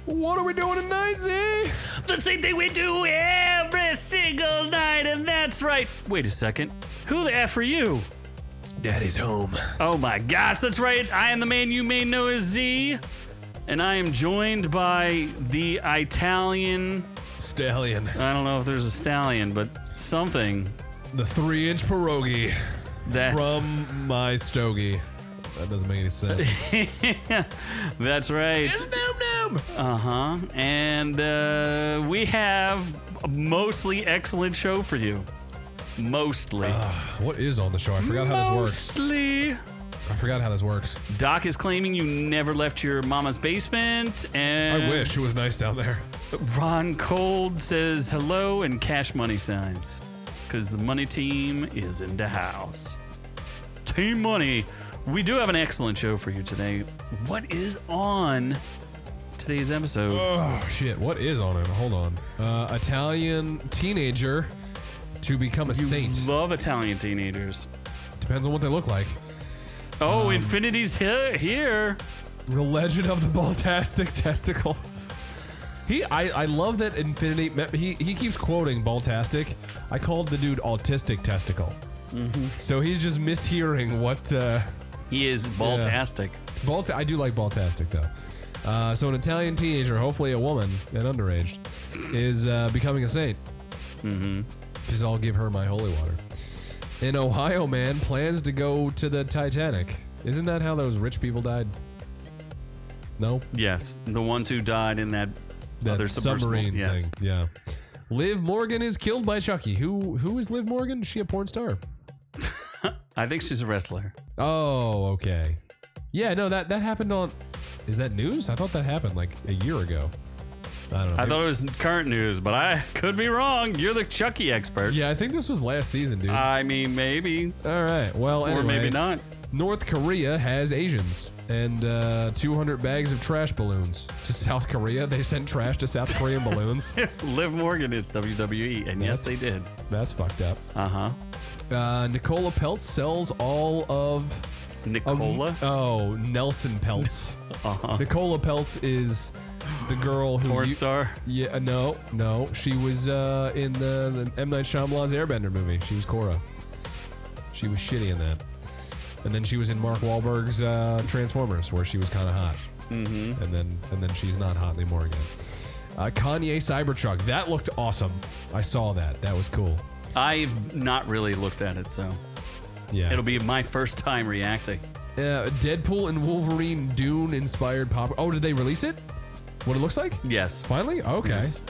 What are we doing tonight, Z? The same thing we do every single night, and that's right. Wait a second. Who the F are you? Daddy's home. Oh my gosh, that's right. I am the man you may know as Z, and I am joined by the Italian Stallion. I don't know if there's a stallion, but something. The 3-inch pierogi That's from my stogie. That doesn't make any sense. that's right. It's Noom Noom. And we have a mostly excellent show for you. Mostly. What is on the show? I forgot how this works. Mostly. I forgot how this works. Doc is claiming you never left your mama's basement, and I wish it was nice down there. Ron Cold says hello and cash money signs, because the money team is in the house. Team Money. We do have an excellent show for you today. What is on today's episode? Oh, shit. What is on it? Hold on. Italian teenager to become a saint. Love Italian teenagers. Depends on what they look like. Oh, Infinity's here. The Legend of the Baltastic Testicle. I love that Infinity. He keeps quoting Baltastic. I called the dude Autistic Testicle. Mm-hmm. So he's just mishearing what. He is Baltastic. Yeah. I do like Baltastic though. So an Italian teenager, hopefully a woman and underage, is becoming a saint. Mm-hmm. Because I'll give her my holy water. An Ohio man plans to go to the Titanic. Isn't that how those rich people died? No? Yes, the ones who died in that other submarine yes. thing. Yeah. Liv Morgan is killed by Chucky. Who is Liv Morgan? Is she a porn star? I think she's a wrestler. Oh, okay. Yeah, no, that happened on... Is that news? I thought that happened like a year ago. I don't know. I thought it was current news, but I could be wrong. You're the Chucky expert. Yeah, I think this was last season, dude. I mean, maybe. All right. Well, anyway, or maybe not. North Korea has Asians and 200 bags of trash balloons to South Korea. They sent trash to South Korean balloons. Liv Morgan is WWE, and yes, they did. That's fucked up. Nicola Peltz sells all of... Nicola? Nelson Peltz. Nicola Peltz is the girl who... Porn star? Yeah, no. She was in the M. Night Shyamalan's Airbender movie. She was Korra. She was shitty in that. And then she was in Mark Wahlberg's Transformers, where she was kind of hot. Mm-hmm. And then she's not hot anymore again. Kanye Cybertruck. That looked awesome. I saw that. That was cool. I've not really looked at it, so... Yeah. It'll be my first time reacting. Deadpool and Wolverine Dune inspired pop... Oh, did they release it? What it looks like? Yes. Finally? Okay. Yes.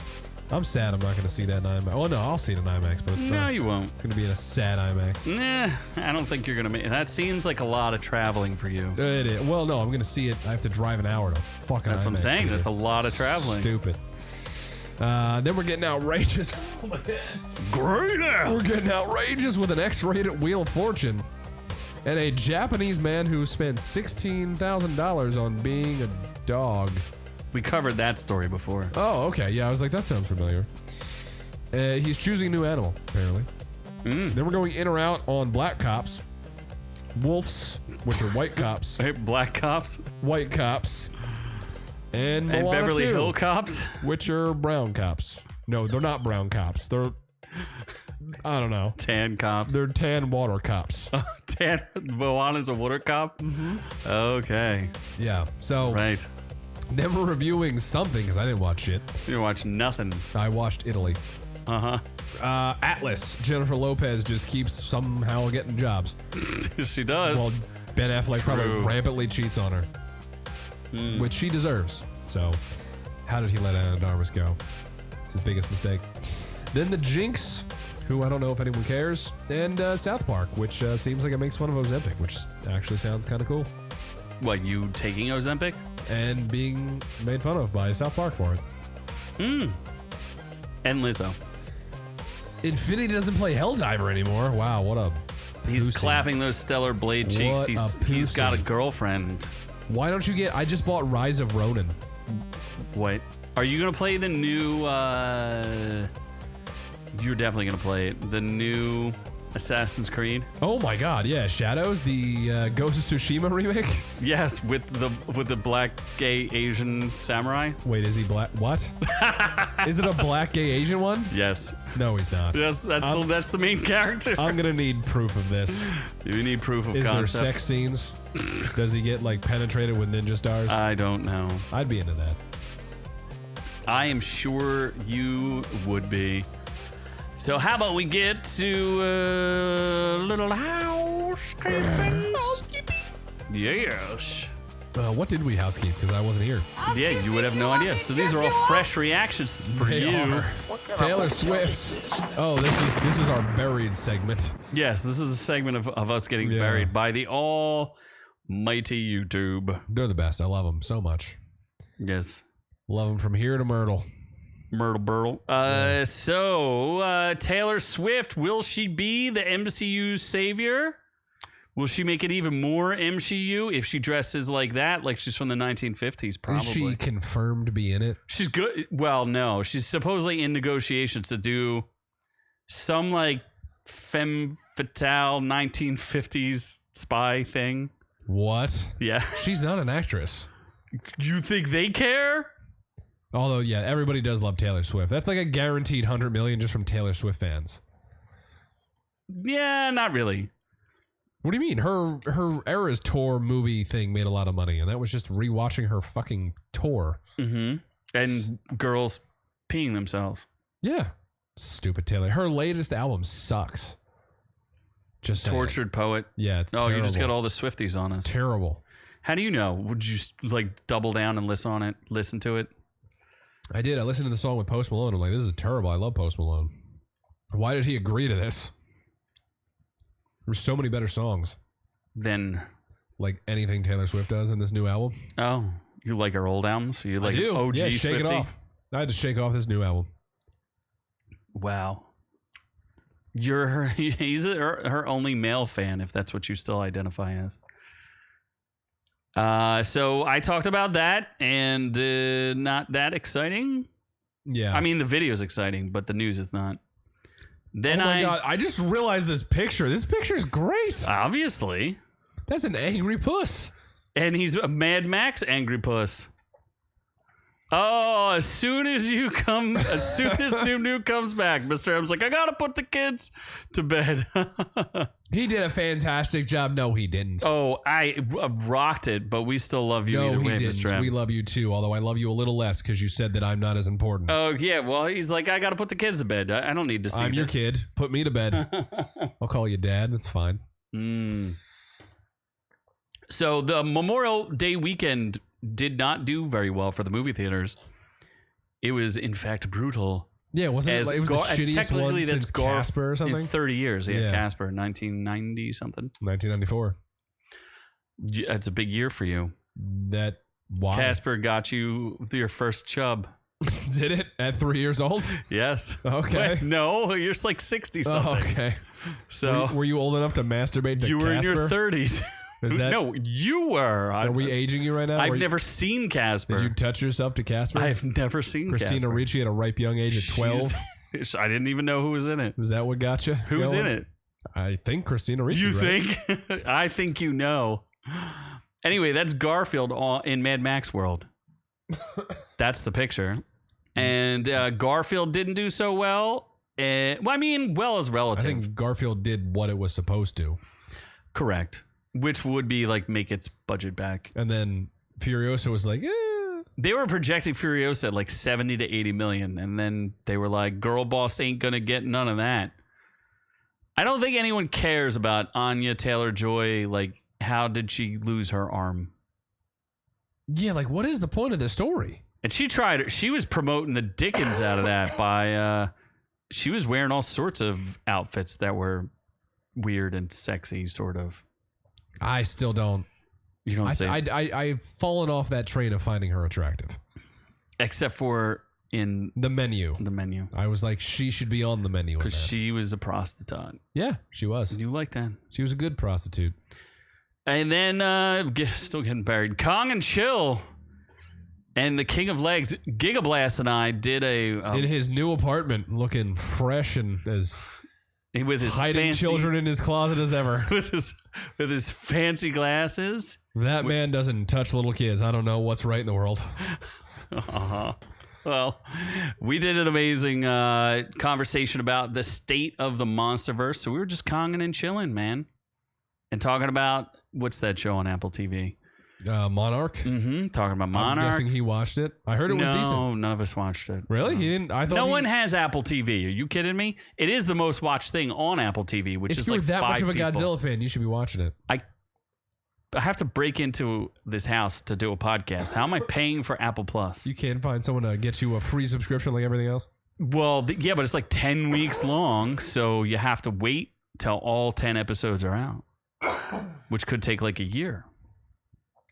I'm sad I'm not going to see that in IMAX. Oh, no, I'll see it in IMAX, but it's not. No, you won't. It's going to be in a sad IMAX. Nah, I don't think you're going to make it. That seems like a lot of traveling for you. It is. Well, no, I'm going to see it. I have to drive an hour to fucking That's IMAX. What I'm saying. Theater. That's a lot of traveling. Stupid. Then we're getting outrageous. Oh my God. Great ass. We're getting outrageous with an X-rated Wheel of Fortune. And a Japanese man who spent $16,000 on being a dog. We covered that story before. Oh, okay. Yeah, I was like, that sounds familiar. He's choosing a new animal, apparently. Then we're going in or out on black cops. Wolves, which are white cops. Hey, black cops. White cops. And Moana Beverly 2, Hills cops. which are brown cops. No, they're not brown cops. They're... I don't know. Tan cops. They're tan water cops. Tan. Moana's a water cop? Mm-hmm. Okay. Yeah, so... Right. Then we're reviewing something, because I didn't watch shit. You didn't watch nothing. I watched Italy. Uh-huh. Atlas. Jennifer Lopez just keeps somehow getting jobs. She does. Well, Ben Affleck probably rampantly cheats on her. Which she deserves. So, how did he let Anna Darmus go? It's his biggest mistake. Then the Jinx, who I don't know if anyone cares, and Southpark, which seems like it makes fun of Ozempic, which actually sounds kind of cool. What, you taking Ozempic? And being made fun of by Southpark for it. And Lizzo. Infinity doesn't play Helldiver anymore. Wow, what a He's pussy. clapping those stellar blade cheeks. He's got a girlfriend. Why don't you get... I just bought Rise of Ronin. What? Are you going to play the new... You're definitely going to play it. The new Assassin's Creed. Oh my God, yeah, Shadows, the Ghost of Tsushima remake. Yes, with the black gay Asian samurai. Wait, is he black? What? Is it a black gay Asian one? Yes. No, he's not. Yes, that's the main character. I'm gonna need proof of this. You need proof of Is concept. there sex scenes? Does he get like penetrated with ninja stars? I don't know. I'd be into that. I am sure you would be. So how about we get to a little housekeeping? Yes. What did we housekeep? Because I wasn't here. Yeah, you would have no idea. So these are all fresh reactions for They you. are. Taylor Swift. Oh, this is our buried segment. Yes, this is the segment of us getting buried by the almighty YouTube. They're the best. I love them so much. Yes. Love them from here to Myrtle. Myrtle Burtle. So Taylor Swift, will she be the MCU's savior? Will she make it even more MCU if she dresses like that? Like she's from the 1950s, probably. Is she confirmed to be in it? She's good. Well, no. She's supposedly in negotiations to do some like femme fatale 1950s spy thing. What? Yeah. She's not an actress. You think they care? Although, yeah, everybody does love Taylor Swift. That's like a guaranteed 100 million just from Taylor Swift fans. Yeah, not really. What do you mean? Her Eras Tour movie thing made a lot of money, and that was just rewatching her fucking tour. Mm-hmm. And girls peeing themselves. Yeah. Stupid Taylor. Her latest album sucks. Just saying. Tortured Poet. Yeah, it's terrible. Oh, you just got all the Swifties on us. It's terrible. How do you know? Would you like double down and listen to it? I did. I listened to the song with Post Malone. I'm like, this is terrible. I love Post Malone. Why did he agree to this? There's so many better songs. Then, like anything Taylor Swift does in this new album. Oh, you like her old albums? So you like I do. OG yeah, shake Swiftie? it off. I had to shake off this new album. Wow. He's her only male fan, if that's what you still identify as. So I talked about that, and not that exciting. Yeah. I mean, the video is exciting, but the news is not. Then oh my God, I just realized this picture. This picture's great. Obviously. That's an angry puss. And he's a Mad Max angry puss. Oh, as soon as New comes back, Mr. M's like, I gotta put the kids to bed. He did a fantastic job. No, he didn't. Oh, I rocked it, but we still love you either No, he way, didn't. Mr. M. We love you too, although I love you a little less because you said that I'm not as important. Oh, yeah, well, he's like, I gotta put the kids to bed. I don't need to see I'm your kid. Put me to bed. I'll call you dad. That's fine. So the Memorial Day weekend did not do very well for the movie theaters. It was, in fact, brutal. Yeah, wasn't it? Like, it was the shittiest one since Casper or something? In 30 years, yeah. Casper, 1990 something. 1994. That's a big year for you. Why? Casper got you your first chub. Did it? At 3 years old? Yes. Okay. Wait, no, you're like 60 something. Oh, okay. So were you old enough to masturbate to you were Casper? in your 30s. No, you were. Are we aging you right now? I've never seen Casper. Did you touch yourself to Casper? I've never seen Christina Casper. Ricci at a ripe young age of 12? I didn't even know who was in it. Is that what got you? Who's in it? I think Christina Ricci. You right? think? I think you know. Anyway, that's Garfield in Mad Max world. That's the picture. And Garfield didn't do so well. Well, I mean, well is relative. I think Garfield did what it was supposed to. Correct. Which would be like make its budget back. And then Furiosa was like, They were projecting Furiosa at like 70 to 80 million. And then they were like, Girl Boss ain't going to get none of that. I don't think anyone cares about Anya Taylor-Joy. Like, how did she lose her arm? Yeah, like, what is the point of the story? And she was promoting the dickens out of that by, she was wearing all sorts of outfits that were weird and sexy, sort of. I still don't. You don't say. I've fallen off that train of finding her attractive. Except for in the menu. I was like, she should be on the menu. Because she was a prostitute. Yeah, she was. You like that. She was a good prostitute. And then, still getting buried. Kong and Chill and the King of Legs, Gigablast and I did in his new apartment, looking fresh and as with his hiding fancy, children in his closet as ever. with his fancy glasses. That man doesn't touch little kids. I don't know what's right in the world. Well, we did an amazing conversation about the state of the MonsterVerse. So we were just conging and chilling, man, and talking about what's that show on Apple TV? Monarch. Mm-hmm. Talking about Monarch. I'm guessing he watched it. I heard it was decent. No, none of us watched it. Really? He didn't. I thought no one has Apple TV. Are you kidding me? It is the most watched thing on Apple TV, which If is you're like that 5 much of a people. Godzilla fan, you should be watching it. I have to break into this house to do a podcast. How am I paying for Apple Plus? You can't find someone to get you a free subscription like everything else. Well, yeah, but it's like 10 weeks long, so you have to wait till all 10 episodes are out, which could take like a year.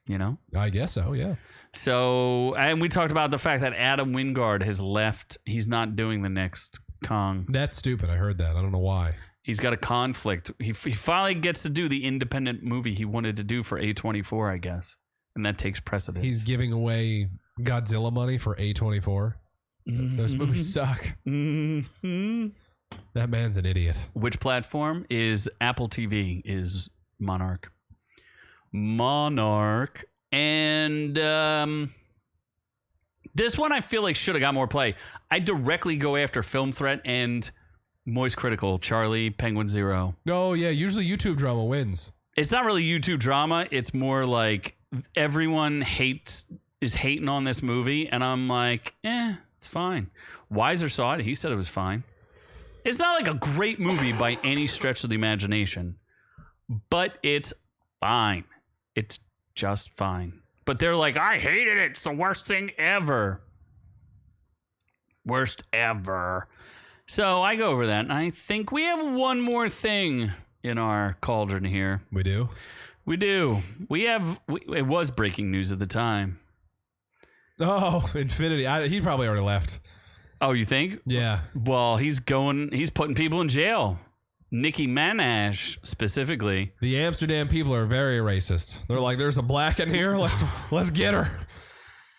You know? I guess so, yeah. So, and we talked about the fact that Adam Wingard has left. He's not doing the next Kong. That's stupid. I heard that. I don't know why. He's got a conflict. He finally gets to do the independent movie he wanted to do for A24, I guess. And that takes precedence. He's giving away Godzilla money for A24. Those movies suck. Mm-hmm. That man's an idiot. Which platform is Apple TV? Is Monarch. And this one I feel like should have got more play. I directly go after Film Threat and Moist Critical, Charlie, Penguin Zero. Oh, yeah. Usually YouTube drama wins. It's not really YouTube drama. It's more like everyone is hating on this movie. And I'm like, it's fine. Weiser saw it. He said it was fine. It's not like a great movie by any stretch of the imagination, but it's fine. It's just fine. But they're like, I hated it. It's the worst thing ever. Worst ever. So I go over that, and I think we have one more thing in our cauldron here. We do? We do. It was breaking news at the time. Oh, Infinity. He probably already left. Oh, you think? Yeah. Well, he's putting people in jail. Nicki Minaj specifically. The Amsterdam people are very racist. They're like, there's a black in here. Let's get her.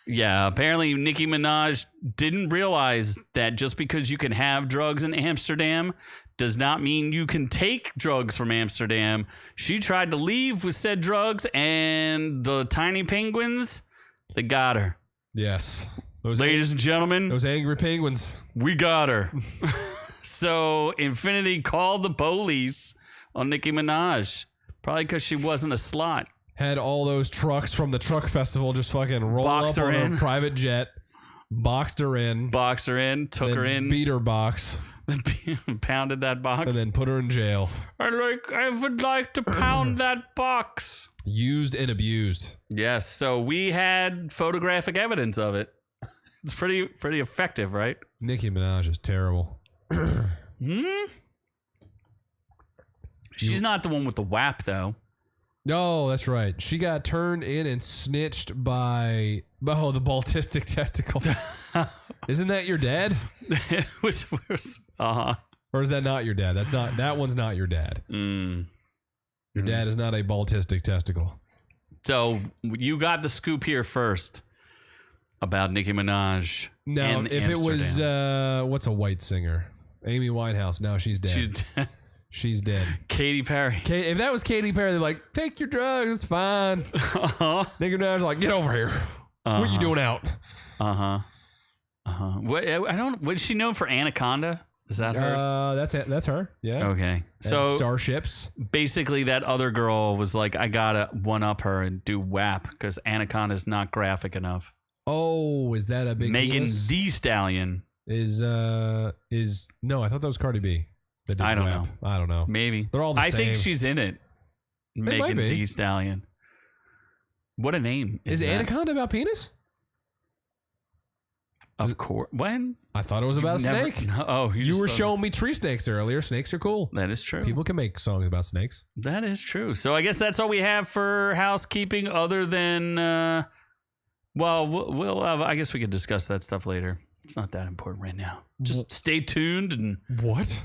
Yeah, apparently Nicki Minaj didn't realize that just because you can have drugs in Amsterdam does not mean you can take drugs from Amsterdam. She tried to leave with said drugs, and the tiny penguins, they got her. Yes. Ladies and gentlemen, those angry penguins. We got her. So Infinity called the police on Nicki Minaj, probably because she wasn't a slut. Had all those trucks from the truck festival just fucking roll Box up her on in. a private jet, boxed her in, Took her in, beat her box, pounded that box, and then put her in jail. I would like to pound that box. Used and abused. Yes, so we had photographic evidence of it. It's pretty effective, right? Nicki Minaj is terrible. She's not the one with the WAP, though. No, that's right. She got turned in and snitched by the ballistic testicle. Isn't that your dad? Or is that not your dad? That one's not your dad. Your dad is not a ballistic testicle. So you got the scoop here first about Nicki Minaj. No, in if Amsterdam. it was what's a white singer? Amy Winehouse. No, she's dead. She's dead. Katy Perry. If that was Katy Perry, they're like, take your drugs, it's fine. Nicki Minaj's like, get over here. What are you doing out? What is she known for? Anaconda? Is that hers? That's her. Yeah. Okay. And So Starships. basically, that other girl was like, I gotta one up her and do WAP because Anaconda's not graphic enough. Oh, is that a big Megan deal? Thee Stallion. Is no, I thought that was Cardi B. that did I don't WAP. know. I don't know. Maybe. They're all the I same. think she's in it. might Megan be. Thee Stallion. What a name. Is that? Anaconda about penis? Of course. When? I thought it was about a Never- snake. No, oh, You were just- showing me tree snakes earlier. Snakes are cool. That is true. People can make songs about snakes. That is true. So I guess that's all we have for housekeeping other than, we'll I guess we could discuss that stuff later. It's not that important right now. Just stay tuned and What?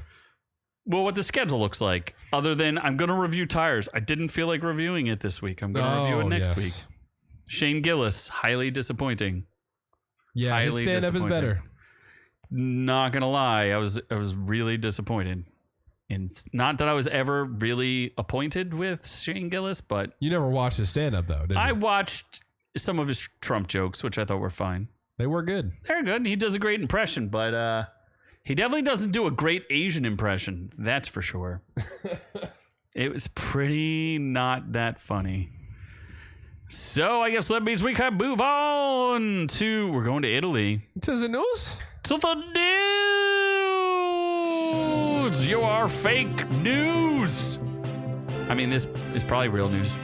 what the schedule looks like. Other than I'm going to review tires. I didn't feel like reviewing it this week. I'm going to review it next week. Shane Gillis, highly disappointing. Yeah, his Highly stand-up is disappointing. better. Not going to lie. I was really disappointed. And not that I was ever really acquainted with Shane Gillis, but You never watched his stand-up, though, did you? I watched some of his Trump jokes, which I thought were fine. They were good. They're good. He does a great impression, but he definitely doesn't do a great Asian impression. That's for sure. It was pretty not that funny. So I guess that means we can move on to... We're going to Italy. To the news? To the news! You are fake news! I mean, this is probably real news.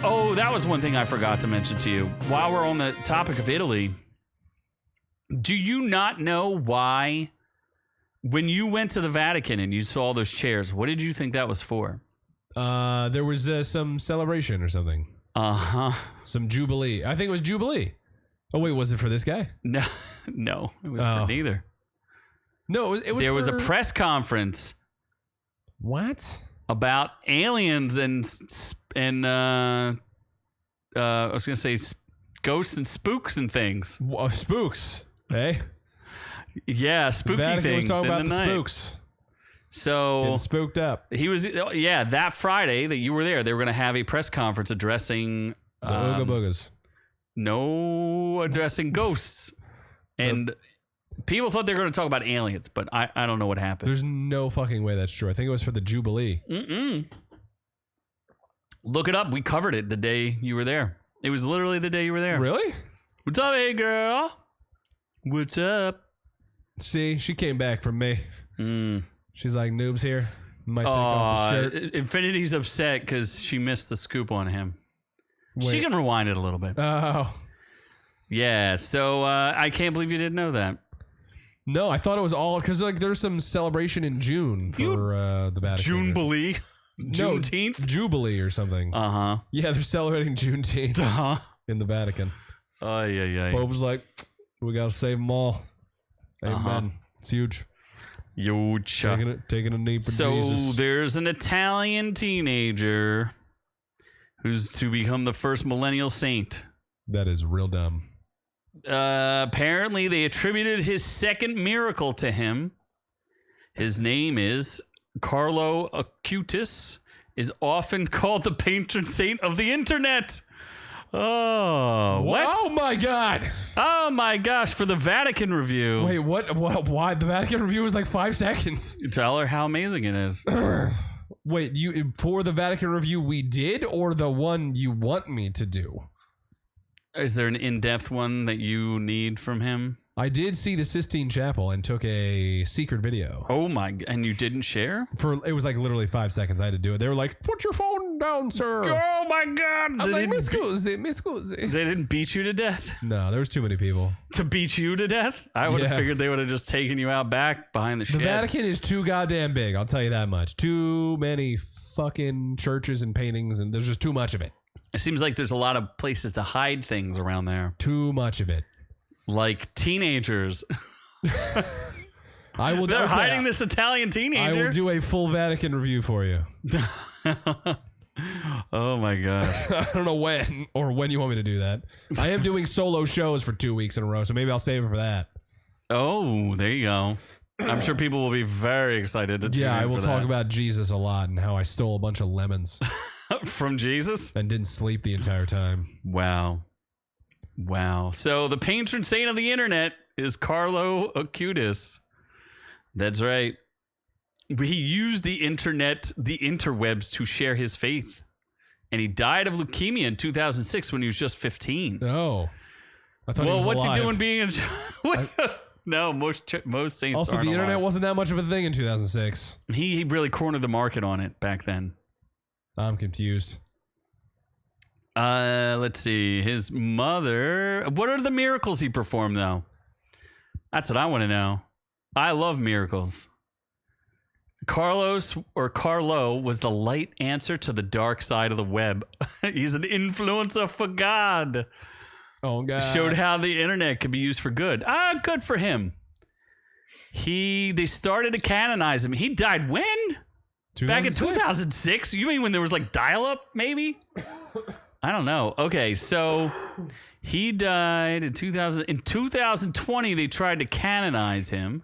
Oh, that was one thing I forgot to mention to you. While we're on the topic of Italy, do you not know why, when you went to the Vatican and you saw those chairs, what did you think that was for? There was some celebration or something. Uh-huh. Some jubilee. I think it was jubilee. Oh, wait, was it for this guy? No, it was for neither. No, it was There was a press conference. What? About aliens and I was gonna say ghosts and spooks and things. Spooks, hey? Yeah, spooky Vatican things was talking in about the the night. spooks. So Getting spooked up. he was, that Friday that you were there, they were gonna have a press conference addressing The Ooga Boogas. addressing ghosts, and people thought they were gonna talk about aliens, but I don't know what happened. There's no fucking way that's true. I think it was for the jubilee. Look it up. We covered it the day you were there. It was literally the day you were there. Really? What's up, hey girl? What's up? See, she came back from me. She's like, noob's here. Might take off the shirt. Infinity's upset because she missed the scoop on him. Wait. She can rewind it a little bit. Oh. Yeah, so I can't believe you didn't know that. No, I thought it was all because like there's some celebration in June for the Vatican. Jubilee? Juneteenth? Jubilee or something. Uh-huh. Yeah, they're celebrating Juneteenth in the Vatican. Oh, yeah. Pope was like, we gotta save them all. Amen. It's huge. Huge. Taking a knee for Jesus. So there's an Italian teenager who's to become the first millennial saint. That is real dumb. Apparently, they attributed his second miracle to him. His name is Carlo Acutis, is often called the patron saint of the internet. Oh, what? Oh my God! Oh my gosh! For the Vatican Review. Wait, what? Why the Vatican Review was like 5 seconds? Tell her how amazing it is. Wait, you for the Vatican Review we did, or the one you want me to do? Is there an in-depth one that you need from him? I did see the Sistine Chapel and took a secret video. Oh my! And you didn't share? It was like literally 5 seconds. I had to do it. They were like, "Put your phone down, sir." Oh my God! I'm like, "Mi scusi." They didn't beat you to death? No, there was too many people. To beat you to death? I would have figured they would have just taken you out back behind the shed. The Vatican is too goddamn big. I'll tell you that much. Too many fucking churches and paintings, and there's just too much of it. It seems like there's a lot of places to hide things around there. Too much of it. Like teenagers. They're hiding this Italian teenager. I will do a full Vatican review for you. Oh my gosh. I don't know when you want me to do that. I am doing solo shows for 2 weeks in a row, so maybe I'll save it for that. Oh, there you go. I'm sure people will be very excited to tune in I will for talk that. about Jesus a lot and how I stole a bunch of lemons. From Jesus? And didn't sleep the entire time. Wow. So the patron saint of the internet is Carlo Acutis. That's right. He used the internet, the interwebs, to share his faith. And he died of leukemia in 2006 when he was just 15. Oh. I thought he was what's alive. he doing being in... No, most saints Also, aren't the internet alive. wasn't that much of a thing in 2006. He really cornered the market on it back then. I'm confused. Let's see. His mother... What are the miracles he performed, though? That's what I want to know. I love miracles. Carlo was the light answer to the dark side of the web. He's an influencer for God. Oh, God. Showed how the internet could be used for good. Good for him. They started to canonize him. He died when? Back in 2006? You mean when there was like dial-up, maybe? I don't know. Okay, so he died in 2000. In 2020, they tried to canonize him.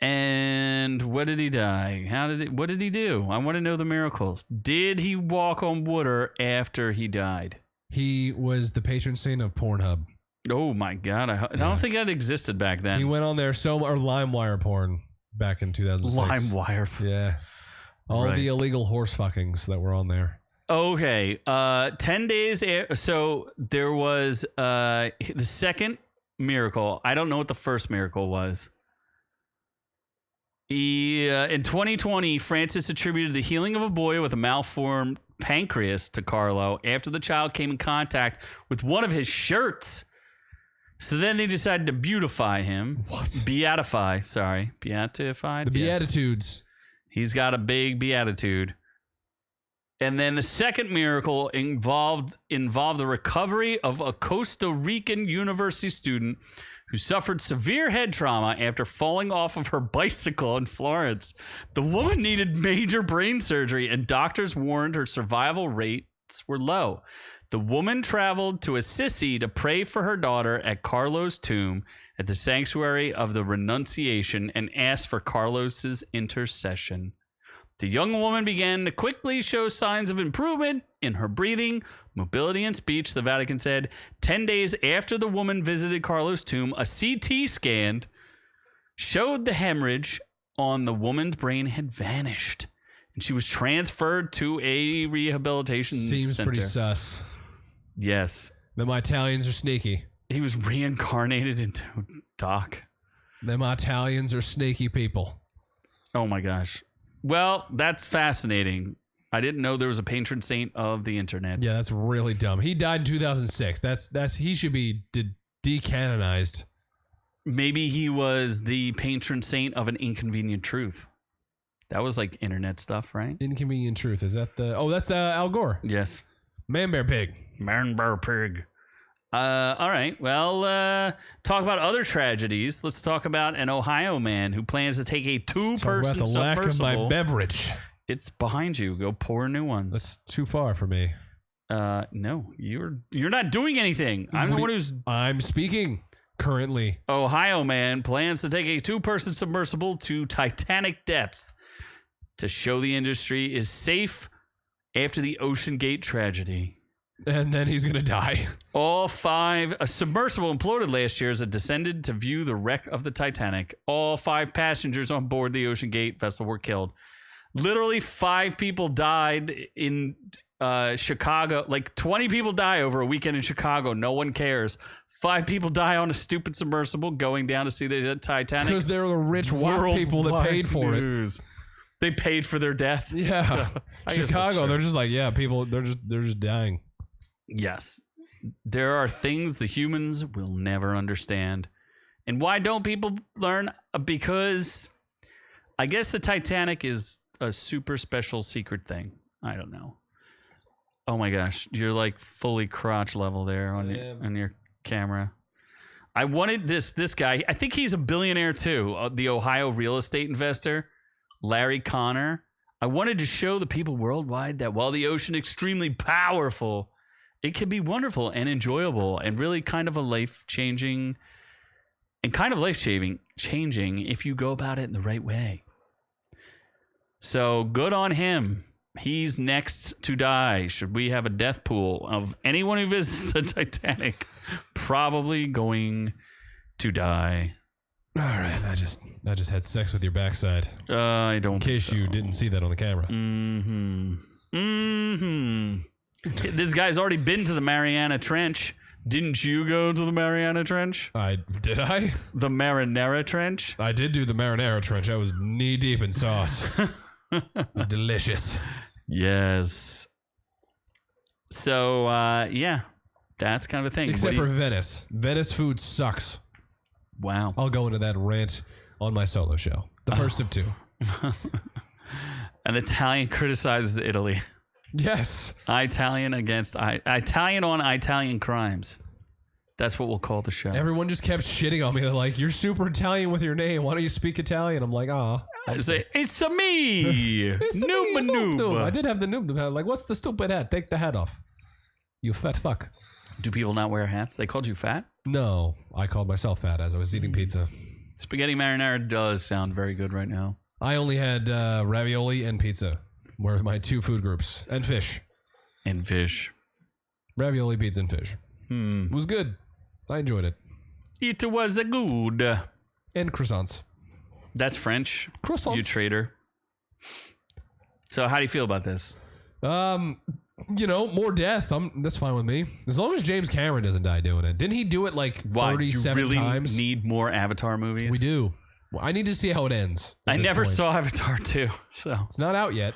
And what did he die? What did he do? I want to know the miracles. Did he walk on water after he died? He was the patron saint of Pornhub. Oh my God. I don't think that existed back then. He went on there or LimeWire porn back in 2006. LimeWire. Yeah. All the illegal horse fuckings that were on there. Okay. 10 days. So there was the second miracle. I don't know what the first miracle was. In 2020, Francis attributed the healing of a boy with a malformed pancreas to Carlo after the child came in contact with one of his shirts. So then they decided to beautify him. What? Beatify. Sorry. Beatified? The Beatitudes. He's got a big beatitude. And then the second miracle involved the recovery of a Costa Rican university student who suffered severe head trauma after falling off of her bicycle in Florence. The woman needed major brain surgery, and doctors warned her survival rates were low. The woman traveled to Assisi to pray for her daughter at Carlo's tomb at the Sanctuary of the Renunciation and asked for Carlos's intercession. The young woman began to quickly show signs of improvement in her breathing, mobility, and speech, the Vatican said. 10 days after the woman visited Carlo's tomb, a CT scan showed the hemorrhage on the woman's brain had vanished, and she was transferred to a rehabilitation center. Seems pretty sus. Yes. Them Italians are sneaky. He was reincarnated into Doc. Them Italians are sneaky people. Oh, my gosh. Well, that's fascinating. I didn't know there was a patron saint of the internet. Yeah, that's really dumb. He died in 2006. That's he should be decanonized. Maybe he was the patron saint of an inconvenient truth. That was like internet stuff, right? Inconvenient truth. Is that the... Oh, that's Al Gore. Yes. Man Bear Pig. Man Bear Pig. All right. Well, talk about other tragedies. Let's talk about an Ohio man who plans to take a two-person Let's talk about the submersible. lack of my beverage. It's behind you. Go pour new ones. That's too far for me. No, you're not doing anything. I'm the one who's... I'm speaking currently. Ohio man plans to take a two-person submersible to Titanic depths to show the industry is safe after the Ocean Gate tragedy. And then he's going to die. A submersible imploded last year as it descended to view the wreck of the Titanic. All 5 passengers on board the Ocean Gate vessel were killed. Literally 5 people died in Chicago. Like 20 people die over a weekend in Chicago. No one cares. 5 people die on a stupid submersible going down to see the Titanic. Because they're the rich white people that paid for news. They paid for their death. Yeah. Chicago, they're just like, yeah, people, they're just dying. Yes. There are things the humans will never understand. And why don't people learn? Because I guess the Titanic is a super special secret thing. I don't know. Oh my gosh. You're like fully crotch level there on your camera. I wanted this guy. I think he's a billionaire too. The Ohio real estate investor, Larry Connor. I wanted to show the people worldwide that while the ocean is extremely powerful, it can be wonderful and enjoyable and really kind of life-changing if you go about it in the right way. So good on him. He's next to die. Should we have a death pool of anyone who visits the Titanic? Probably going to die. All right, I just had sex with your backside. I don't. In case you didn't see that on the camera. This guy's already been to the Mariana Trench. Didn't you go to the Mariana Trench? Did I? The Marinara Trench? I did do the Marinara Trench. I was knee deep in sauce. Delicious. Yes. So, yeah, that's kind of a thing. Except for Venice. Venice food sucks. Wow. I'll go into that rant on my solo show. The first of 2. An Italian criticizes Italy. Yes. Italian on Italian crimes. That's what we'll call the show. Everyone just kept shitting on me. They're like, you're super Italian with your name. Why don't you speak Italian? I'm like, I say, it's a me. Noob. I did have the noob hat. Like, what's the stupid hat? Take the hat off. You fat fuck. Do people not wear hats? They called you fat? No. I called myself fat as I was eating pizza. Spaghetti marinara does sound very good right now. I only had ravioli and pizza were my 2 food groups. And fish. And fish. Ravioli, pizza, and fish. It was good. I enjoyed it. It was a good. And croissants. That's French. Croissants. You traitor. So how do you feel about this? More death. That's fine with me. As long as James Cameron doesn't die doing it. Didn't he do it like 37 you really times? Need more Avatar movies? We do. Well, I need to see how it ends. I never saw Avatar 2, so. It's not out yet.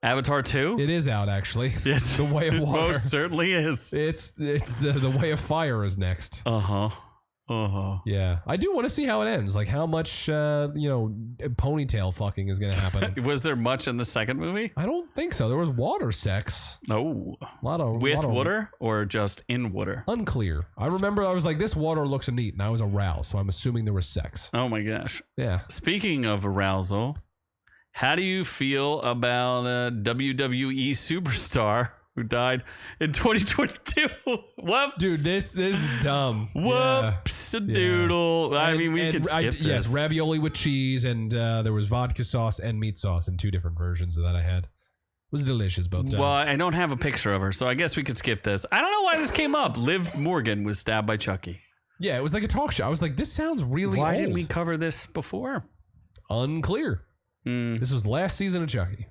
Avatar 2? It is out, actually. Yes. The Way of Water. It most certainly is. It's the Way of Fire is next. Yeah. I do want to see how it ends. Like how much, ponytail fucking is going to happen. Was there much in the second movie? I don't think so. There was water sex. Oh. With water or just in water? Unclear. I remember I was like, this water looks neat, and I was aroused, so I'm assuming there was sex. Oh my gosh. Yeah. Speaking of arousal, how do you feel about a WWE superstar who died in 2022? Whoops. Dude, this is dumb. Whoops a doodle. Yeah. I mean, we can skip this. Yes, ravioli with cheese, and there was vodka sauce and meat sauce in 2 different versions of that I had. It was delicious both times. Well, I don't have a picture of her, so I guess we could skip this. I don't know why this came up. Liv Morgan was stabbed by Chucky. Yeah, it was like a talk show. I was like, this sounds really Why old. didn't we cover this before? Unclear. This was last season of Chucky.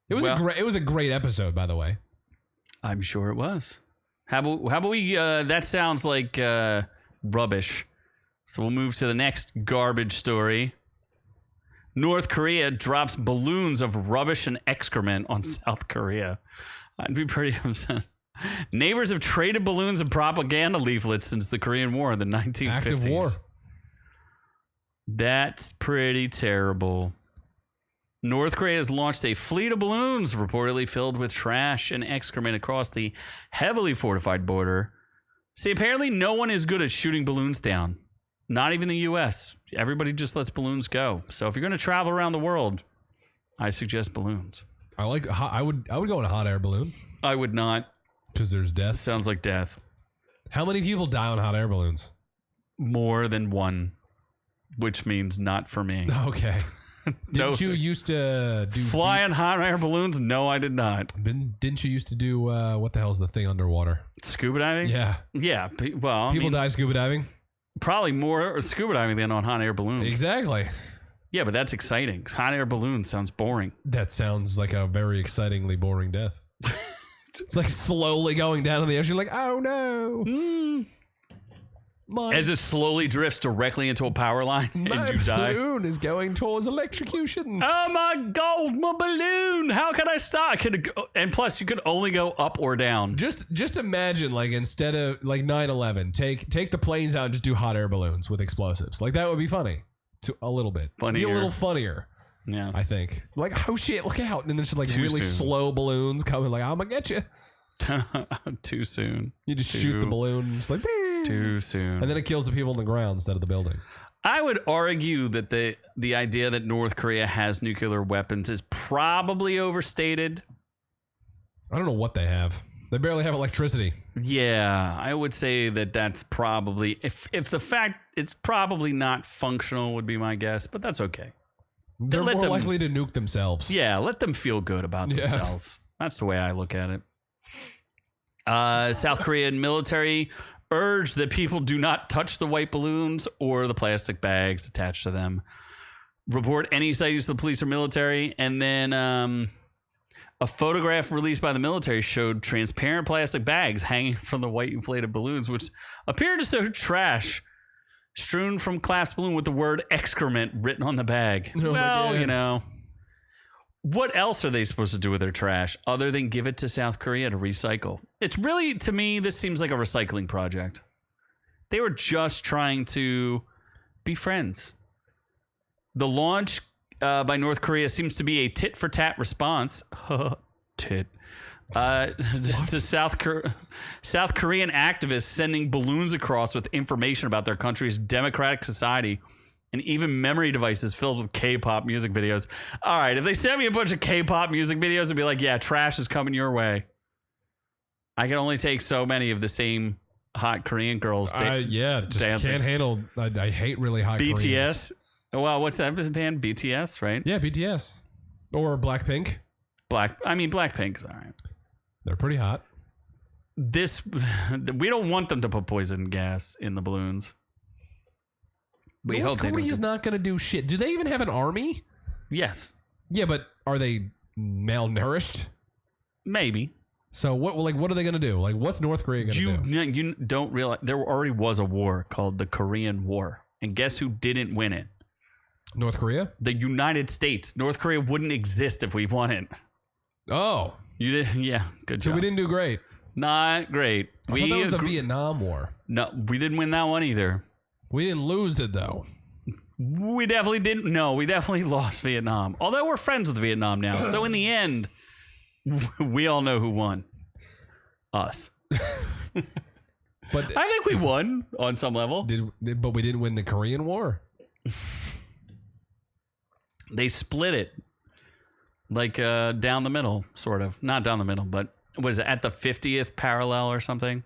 It was a great episode, by the way. I'm sure it was. How about we? That sounds like rubbish. So we'll move to the next garbage story. North Korea drops balloons of rubbish and excrement on South Korea. I'd be pretty upset. Neighbors have traded balloons and propaganda leaflets since the Korean War in the 1950s. Active war. That's pretty terrible. North Korea has launched a fleet of balloons reportedly filled with trash and excrement across the heavily fortified border. See, apparently no one is good at shooting balloons down. Not even the U.S. Everybody just lets balloons go. So if you're going to travel around the world, I suggest balloons. I would go in a hot air balloon. I would not. Because there's death. Sounds like death. How many people die on hot air balloons? More than one, which means not for me. Okay. Didn't you used to fly on hot air balloons? No, I did not. Didn't you used to do what the hell's the thing underwater? Scuba diving? Yeah. Well, people die scuba diving. Probably more scuba diving than on hot air balloons. Exactly. Yeah, but that's exciting. Hot air balloon sounds boring. That sounds like a very excitingly boring death. It's like slowly going down in the ocean, like, oh no. As it slowly drifts directly into a power line and you die. My balloon is going towards electrocution. Oh my God, my balloon! How can I stop? And plus, you could only go up or down. Just imagine, like, instead of like 9/11, take the planes out and just do hot air balloons with explosives. Like that would be funny, a little bit. Funnier. Be a little funnier. Yeah, I think. Like, oh shit, look out! And then there's just like really slow balloons coming. Like, I'm gonna get you. Too soon. You just shoot the balloon. It's like. Too soon. And then it kills the people in the ground instead of the building. I would argue that the idea that North Korea has nuclear weapons is probably overstated. I don't know what they have. They barely have electricity. Yeah, I would say that that's probably, if the fact it's probably not functional would be my guess, but that's okay. They're more likely to nuke themselves. Yeah, let them feel good about themselves. That's the way I look at it. South Korean military urge that people do not touch the white balloons or the plastic bags attached to them. Report any sightings to the police or military. And then a photograph released by the military showed transparent plastic bags hanging from the white inflated balloons, which appeared to show trash strewn from collapsed balloon with the word excrement written on the bag. Oh, well, you know. What else are they supposed to do with their trash other than give it to South Korea to recycle? It's really, to me, this seems like a recycling project. They were just trying to be friends. The launch by North Korea seems to be a tit-for-tat response. Tit. To South Korean activists sending balloons across with information about their country's democratic society. And even memory devices filled with K-pop music videos. All right, if they sent me a bunch of K-pop music videos and be like, yeah, trash is coming your way. I can only take so many of the same hot Korean girls. Just dancing. can't handle. I hate really hot BTS. Koreans. Well, what's that band? BTS, right? Yeah, BTS or Blackpink. Blackpink's all right. They're pretty hot. We don't want them to put poison gas in the balloons. We North hope they Korea's don't. not going to do shit. Do they even have an army? Yes, Yeah, but are they malnourished? maybe. So what are they going to do? Like, what's North Korea going to do? You don't realize there already was a war called the Korean War, and guess who didn't win it? North Korea? The United States. North Korea wouldn't exist if we won it. Oh, You did, yeah. Good job. so we didn't do great. Not great. I thought that was the Vietnam War. No, we didn't win that one either. We didn't lose it though. We definitely didn't. No, we definitely lost Vietnam. Although we're friends with Vietnam now, so in the end, we all know who won. Us. But I think we won on some level. but we didn't win the Korean War. They split it, like down the middle, sort of. Not down the middle, but was it at the 50th parallel or something?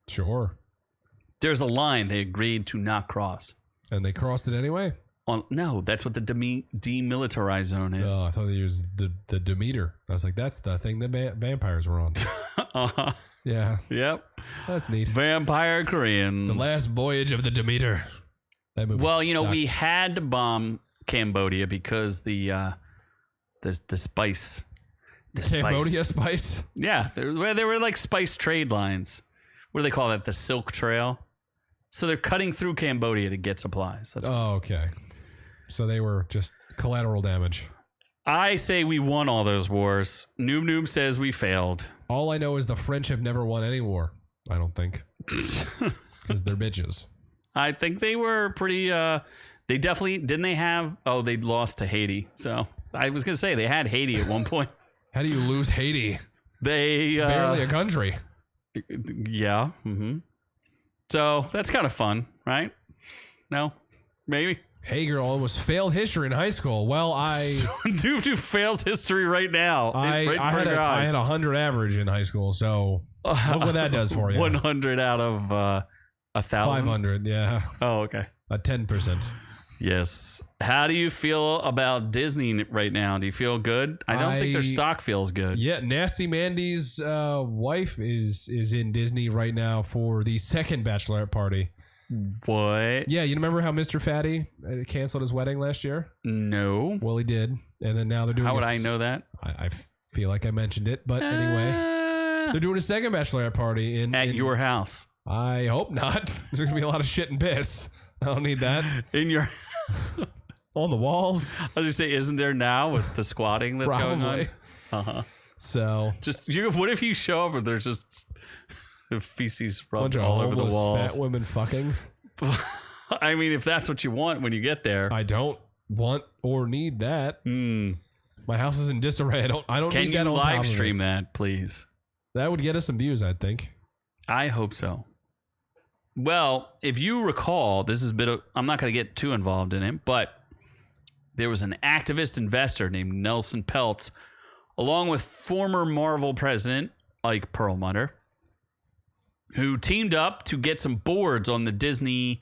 Sure. There's a line they agreed to not cross. And they crossed it anyway? No, that's what the demilitarized zone is. Oh, I thought they used the Demeter. I was like, that's the thing that vampires were on. Uh-huh. Yeah. Yep. That's neat. Vampire Koreans. The last voyage of the Demeter. That movie sucked. We had to bomb Cambodia because the spice. The Cambodia spice. spice? Yeah, there were like spice trade lines. What do they call that? The Silk Trail. So they're cutting through Cambodia to get supplies. Okay. So they were just collateral damage. I say we won all those wars. Noob says we failed. All I know is the French have never won any war. I don't think. Because they're bitches. I think they were pretty... they definitely... Didn't they have... Oh, they lost to Haiti. So I was going to say they had Haiti at one point. How do you lose Haiti? They... Barely a country. Yeah. Mm-hmm. So that's kind of fun, right? No? Maybe? Hager almost failed history in high school. Well, Dude who fails history right now. I had a 100 average in high school, so look what that does for you. 100 out of 1,000? 500, yeah. Oh, okay. A 10%. Yes. How do you feel about Disney right now? Do you feel good? I don't think their stock feels good. Yeah, Nasty Mandy's wife is in Disney right now for the second bachelorette party. What? Yeah, you remember how Mr. Fatty canceled his wedding last year? No. Well, he did. And then now they're doing... How would I know that? I feel like I mentioned it, but anyway. They're doing a second bachelorette party in your house. I hope not. There's going to be a lot of shit and piss. I don't need that. In your... On the walls. I was going to say, isn't there now with the squatting that's going on? Uh-huh. So... What if you show up and there's just feces rubbed bunch all of over the walls? fat women fucking. I mean, if that's what you want when you get there. I don't want or need that. My house is in disarray. I don't Can need that you on top of live it. stream that, please? That would get us some views, I think. I hope so. Well, if you recall, this is a bit of... I'm not going to get too involved in it, but there was an activist investor named Nelson Peltz, along with former Marvel president Ike Perlmutter, who teamed up to get some boards on the Disney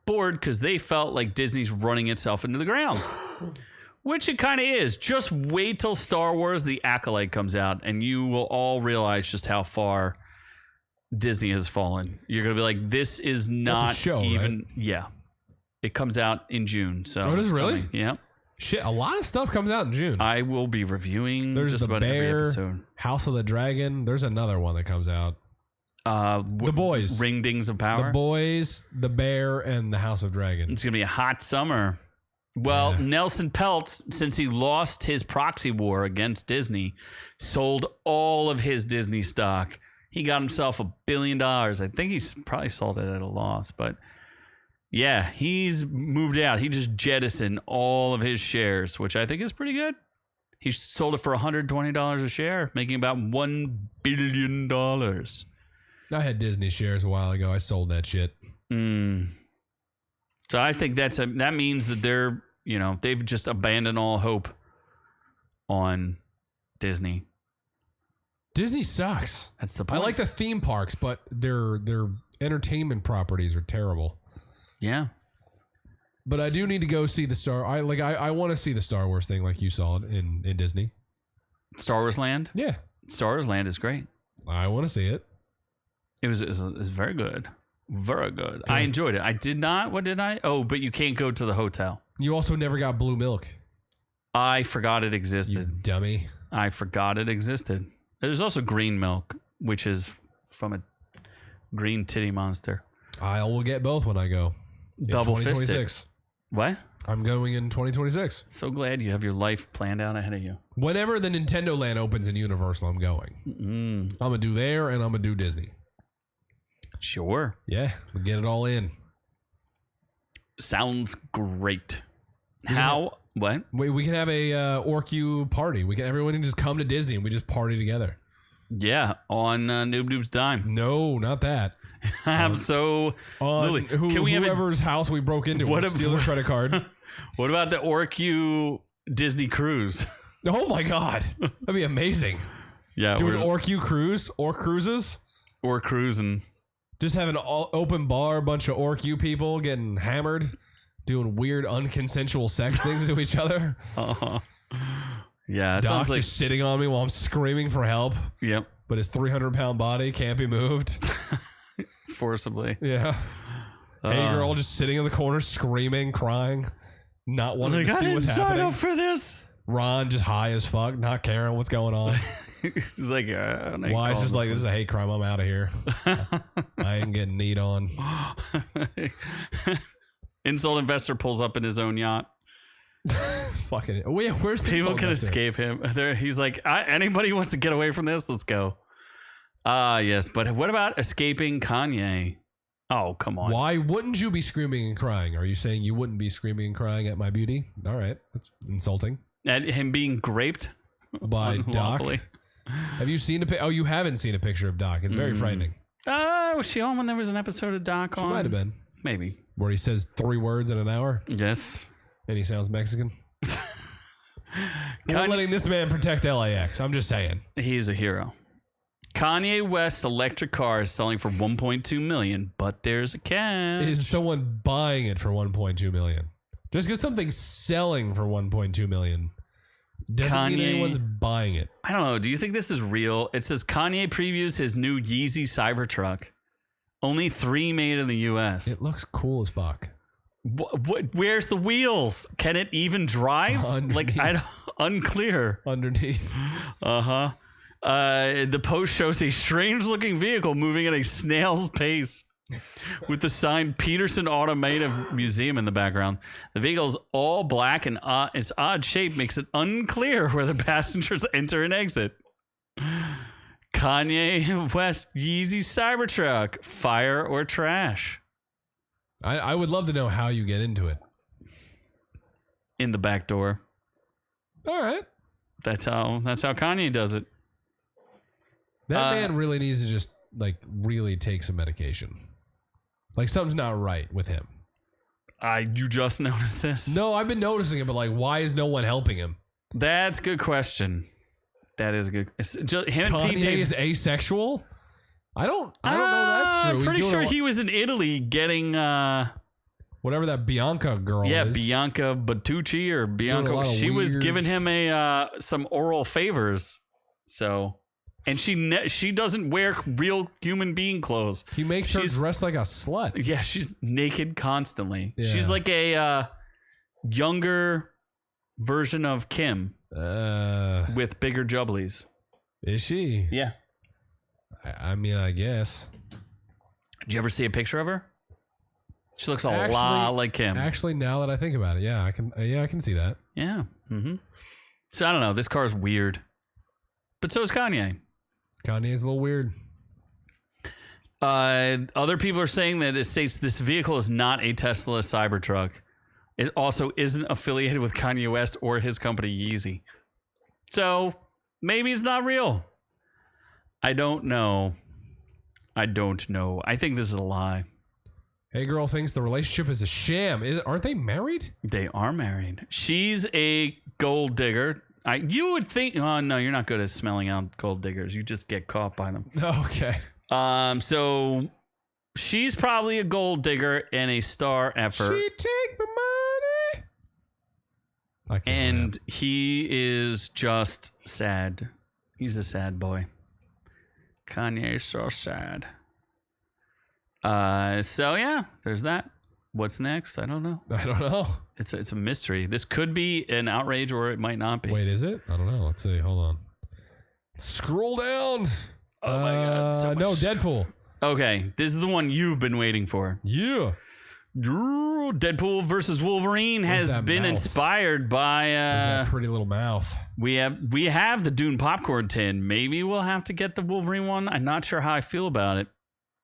board because they felt like Disney's running itself into the ground. Which it kind of is. Just wait till Star Wars The Acolyte comes out and you will all realize just how far Disney has fallen. You're going to be like, this is not That's a show, even... right? Yeah. It comes out in June. So Oh, does it really? coming. Yeah. Shit, a lot of stuff comes out in June. I will be reviewing There's just the about every Bear, episode. House of the Dragon. There's another one that comes out. The Boys. Ringdings of Power. The Boys, The Bear, and the House of Dragon. It's going to be a hot summer. Well, Yeah. Nelson Peltz, since he lost his proxy war against Disney, sold all of his Disney stock. He got himself $1 billion. I think he's probably sold it at a loss, but yeah, he's moved out. He just jettisoned all of his shares, which I think is pretty good. He sold it for $120 a share, making about $1 billion. I had Disney shares a while ago. I sold that shit. So I think that means that they're, they've just abandoned all hope on Disney. Disney sucks. That's the I point. like the theme parks, but they're entertainment properties are terrible. Yeah. But I do need to go see the Star. I want to see the Star Wars thing like you saw it in Disney. Star Wars Land? Yeah. Star Wars Land is great. I want to see it. It was very good. Very good. I enjoyed it. I did not. What did I? Oh, but you can't go to the hotel. You also never got blue milk. I forgot it existed. You dummy. I forgot it existed. There's also green milk, which is from a green titty monster. I will get both when I go. Double fisted. What? I'm going in 2026. So glad you have your life planned out ahead of you. Whenever the Nintendo Land opens in Universal, I'm going. I'm going to do there and I'm going to do Disney. Sure. Yeah, we'll get it all in. Sounds great. How? What? We can have a OrcU party. Everyone can just come to Disney and we just party together. Yeah, on Noob Noob's dime. No, not that. I'm so Lily. Can we whoever's house we broke into will steal their credit card. What about the OrcU Disney cruise? Oh my god, that'd be amazing. Yeah, do an OrcU cruise or cruises or cruising. Just have an open bar, a bunch of OrcU people getting hammered, doing weird unconsensual sex things to each other. Yeah, it Doc sounds like just sitting on me while I'm screaming for help. Yep. But his 300-pound body can't be moved. Forcibly. Yeah. Hey girl just sitting in the corner screaming, crying, not wanting to see what's happening. I didn't sign up for this. Ron just high as fuck, not caring what's going on. He's like, Wise just like, this is a hate crime. I'm out of here. I ain't getting need on. Insult investor pulls up in his own yacht. Fucking where's the people can escape him? He's like, anybody wants to get away from this? Let's go. Yes, but what about escaping Kanye? Oh, come on. Why wouldn't you be screaming and crying? Are you saying you wouldn't be screaming and crying at my beauty? All right, that's insulting. At him being graped by Doc. Have you seen Oh, you haven't seen a picture of Doc. It's very frightening. Was she on when there was an episode of Doc on? She might have been. Maybe. Where he says 3 words in an hour? Yes. And he sounds Mexican. Not letting this man protect LAX. I'm just saying. He's a hero. Kanye West's electric car is selling for $1.2 million, but there's a catch. Is someone buying it for $1.2 million? Just because something's selling for $1.2 million doesn't mean anyone's buying it. I don't know. Do you think this is real? It says Kanye previews his new Yeezy cybertruck. Only 3 made in the U.S. It looks cool as fuck. Where's the wheels? Can it even drive? Underneath. Like, unclear. Underneath. The post shows a strange-looking vehicle moving at a snail's pace with the sign Peterson Automotive Museum in the background. The vehicle's all black and its odd shape makes it unclear where the passengers enter and exit. Kanye West Yeezy Cybertruck, fire or trash? I would love to know how you get into it. In the back door. All right. That's how Kanye does it. That man really needs to just really take some medication. Like something's not right with him. You just noticed this? No, I've been noticing it, but why is no one helping him? That's a good question. That is a good. Him Kanye and Pete is asexual. I don't know that's true. I'm pretty sure he was in Italy getting whatever that Bianca girl is. Yeah, Bianca Bertucci or Bianca. She was giving him some oral favors. So, and she doesn't wear real human being clothes. He makes her dress like a slut. Yeah, she's naked constantly. Yeah. She's like a younger version of Kim with bigger jubblies. Is she? Yeah. I mean, I guess. Did you ever see a picture of her? She looks a lot like Kim. Actually, now that I think about it, yeah, I can see that. Yeah. Mm-hmm. So I don't know. This car is weird, but so is Kanye. Kanye's a little weird. Other people are saying that it states this vehicle is not a Tesla Cybertruck. It also isn't affiliated with Kanye West or his company Yeezy. So maybe it's not real. I don't know. I think this is a lie. Hey girl thinks the relationship is a sham. Aren't they married? They are married. She's a gold digger. You would think, oh no, you're not good at smelling out gold diggers. You just get caught by them. Okay. So she's probably a gold digger and a star effort. She take my money. I can't And rap. he is just sad. He's a sad boy. Kanye is so sad. So yeah, there's that. What's next? I don't know. I don't know. It's a mystery. This could be an outrage or it might not be. Wait, is it? I don't know. Let's see. Hold on. Scroll down. Oh my God, so much no, stuff. Deadpool. Okay, this is the one you've been waiting for. Yeah. Deadpool versus Wolverine has that been mouth? inspired by There's that pretty little mouth. we have the Dune popcorn tin. Maybe we'll have to get the Wolverine one. I'm not sure how I feel about it.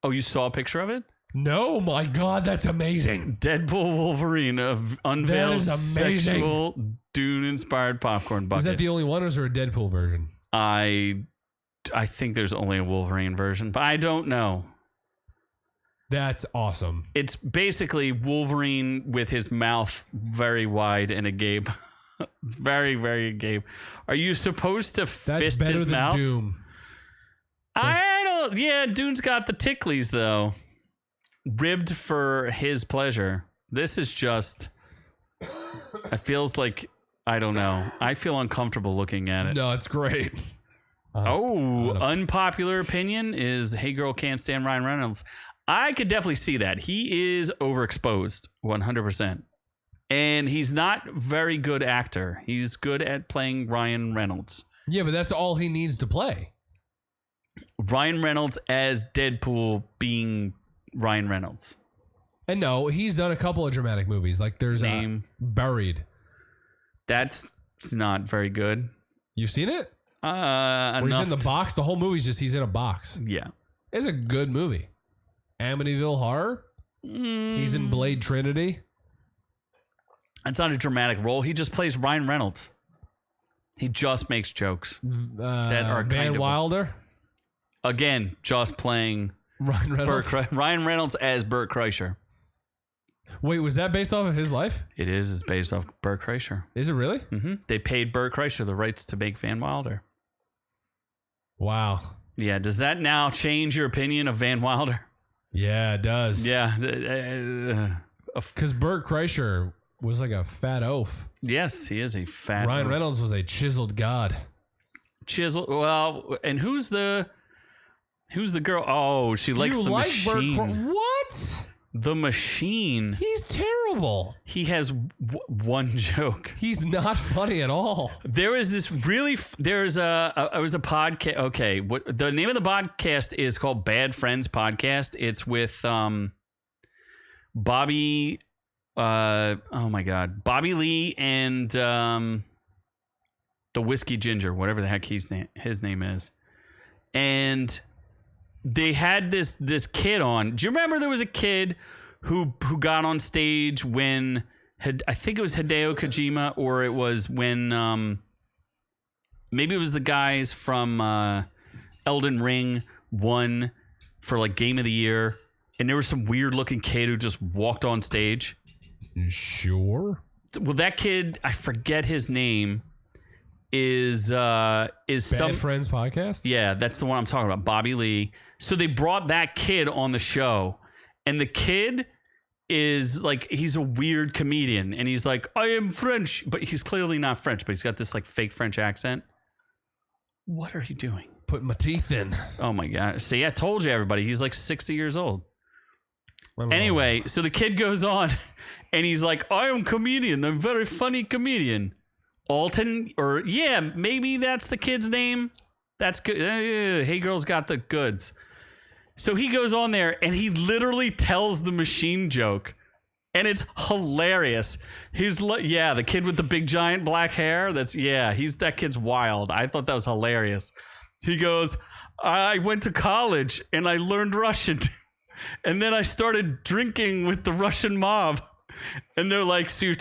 Oh, you saw a picture of it? No, my God, that's amazing. Deadpool Wolverine unveils That is amazing. sexual Dune inspired popcorn bucket. Is that the only one, or is there a Deadpool version? I think there's only a Wolverine version, but I don't know. That's awesome. It's basically Wolverine with his mouth very wide and agape. It's very, very agape. Are you supposed to That's fist better his than mouth? Doom. I don't. Yeah, Dune's got the ticklies though. Ribbed for his pleasure. This is just. It feels like I don't know. I feel uncomfortable looking at it. No, it's great. Unpopular opinion is Hey Girl Can't Stand Ryan Reynolds. I could definitely see that. He is overexposed 100%. And he's not a very good actor. He's good at playing Ryan Reynolds. Yeah, but that's all he needs to play. Ryan Reynolds as Deadpool being Ryan Reynolds. And no, he's done a couple of dramatic movies. Like there's Name. Buried. That's not very good. You've seen it? Where Where he's in the box. The whole movie's just he's in a box. Yeah. It's a good movie. Amityville Horror. He's in Blade Trinity. It's not a dramatic role. He just plays Ryan Reynolds. He just makes jokes that are Van kind of Wilder. again just playing Ryan Reynolds. Ryan Reynolds as Burt Kreischer. Wait, was that based off of his life? It is. It's based off Burt Kreischer. Is it really? They paid Burt Kreischer the rights to make Van Wilder. Wow. Yeah. Does that now change your opinion of Van Wilder? Yeah, it does. Yeah. Because Burt Kreischer was like a fat oaf. Yes, he is a fat. Ryan Reynolds was a chiseled god. Chisel. Well, and who's the girl? Oh, she likes the machine. What? The machine. He's terrible. He has one joke. He's not funny at all. There was this really. There's it was a podcast. Okay, what the name of the podcast is called Bad Friends Podcast. It's with Bobby. Oh my God, Bobby Lee and the Whiskey Ginger, whatever the heck his name is, and they had this kid on. Do you remember there was a kid who got on stage when I think it was Hideo Kojima, or it was when maybe it was the guys from Elden Ring won for like Game of the Year, and there was some weird looking kid who just walked on stage. Sure. Well, that kid, I forget his name, is Bad some Friends podcast? Yeah, that's the one I'm talking about, Bobby Lee. So they brought that kid on the show, and the kid is like, he's a weird comedian, and he's like, I am French, but he's clearly not French, but he's got this like fake French accent. What are you doing? Putting my teeth in. Oh my God. See, I told you, everybody, he's like 60 years old. Anyway, so the kid goes on and he's like, I am comedian. I'm a very funny comedian. Alton, or yeah, maybe that's the kid's name. That's good. Hey Girl's got the goods. So he goes on there and he literally tells the machine joke. And it's hilarious. He's like, yeah, the kid with the big giant black hair. That kid's wild. I thought that was hilarious. He goes, I went to college and I learned Russian. And then I started drinking with the Russian mob. And they're like, so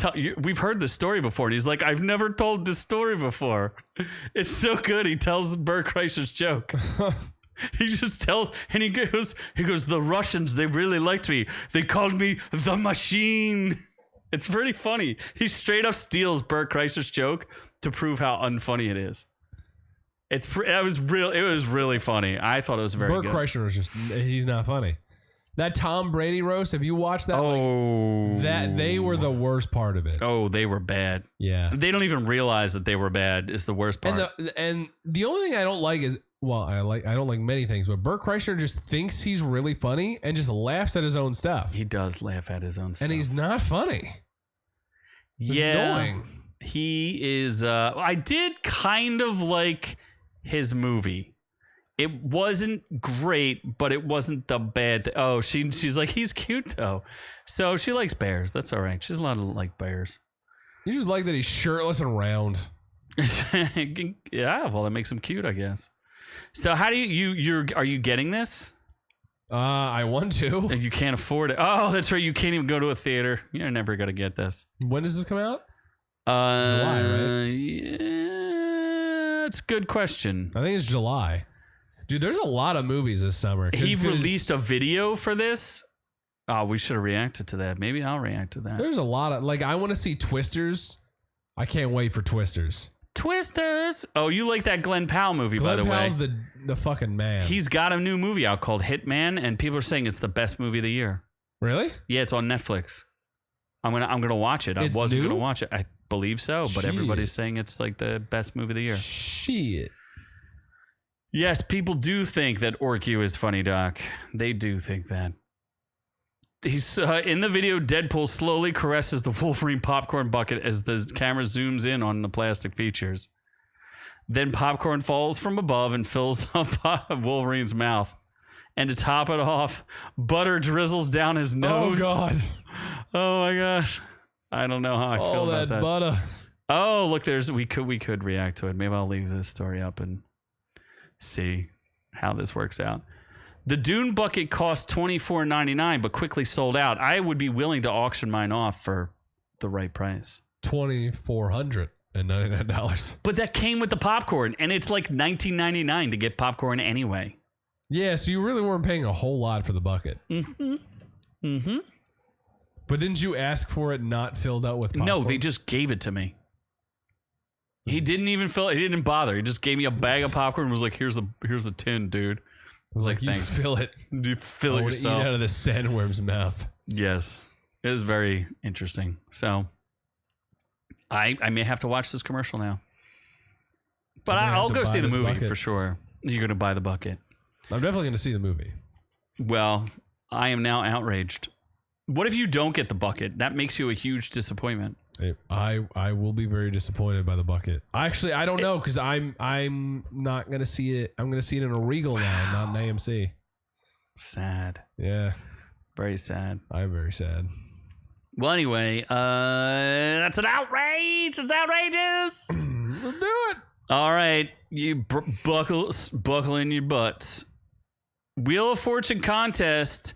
we've heard this story before. And he's like, I've never told this story before. It's so good. He tells Burt Kreischer's joke. He just tells, and he goes, the Russians, they really liked me. They called me the machine. It's pretty funny. He straight up steals Burt Kreischer's joke to prove how unfunny it is. It was really funny. I thought it was very good. Burt Kreischer is he's not funny. That Tom Brady roast, have you watched that? Oh. That they were the worst part of it. Oh, they were bad. Yeah. They don't even realize that they were bad is the worst part. And the only thing I don't like is, well, I don't like many things, but Bert Kreischer just thinks he's really funny and just laughs at his own stuff. He does laugh at his own stuff. And he's not funny. It's annoying. He is I did kind of like his movie. It wasn't great, but it wasn't the bad thing. Oh, she's like, he's cute though. So she likes bears. That's all right. She's allowed to like bears. You just like that he's shirtless and round. Yeah, well, that makes him cute, I guess. So how do are you getting this? I want to. You can't afford it. Oh, that's right. You can't even go to a theater. You're never gonna get this. When does this come out? July, right? Yeah, it's a good question. I think it's July. Dude, there's a lot of movies this summer. He released a video for this. Oh, we should have reacted to that. Maybe I'll react to that. There's a lot of, like, I want to see Twisters. I can't wait for Twisters. Twisters. Oh, you like that Glenn Powell movie, by the way. Glenn Powell's the fucking man. He's got a new movie out called Hitman, and people are saying it's the best movie of the year. Really? Yeah, it's on Netflix. I'm gonna watch it. I wasn't gonna watch it. I believe so, but everybody's saying it's like the best movie of the year. Shit. Yes, people do think that Orcu is funny, Doc. They do think that. He's in the video. Deadpool slowly caresses the Wolverine popcorn bucket as the camera zooms in on the plastic features. Then popcorn falls from above and fills up Wolverine's mouth. And to top it off, butter drizzles down his nose. Oh God! Oh my gosh! I don't know how I feel about that. Butter. Oh look, we could react to it. Maybe I'll leave this story up and see how this works out. The Dune bucket cost $24.99, but quickly sold out. I would be willing to auction mine off for the right price. $2,499. But that came with the popcorn, and it's like $19.99 to get popcorn anyway. Yeah, so you really weren't paying a whole lot for the bucket. Mm-hmm. Mm-hmm. But didn't you ask for it not filled out with popcorn? No, they just gave it to me. He didn't even fill it. He didn't bother. He just gave me a bag of popcorn and was like, here's the tin, dude. I was like, thanks. You fill it. You fill it yourself. Eat out of the sandworm's mouth. Yes. It was very interesting. So I may have to watch this commercial now. But I'll go see the movie for sure. You're going to buy the bucket. I'm definitely going to see the movie. Well, I am now outraged. What if you don't get the bucket? That makes you a huge disappointment. I will be very disappointed by the bucket. Actually, I don't know because I'm not gonna see it. I'm gonna see it in a Regal now, not an AMC. Sad. Yeah. Very sad. I'm very sad. Well, anyway, that's an outrage. It's outrageous. Let's do it. All right, you buckle in your butts. Wheel of Fortune contest.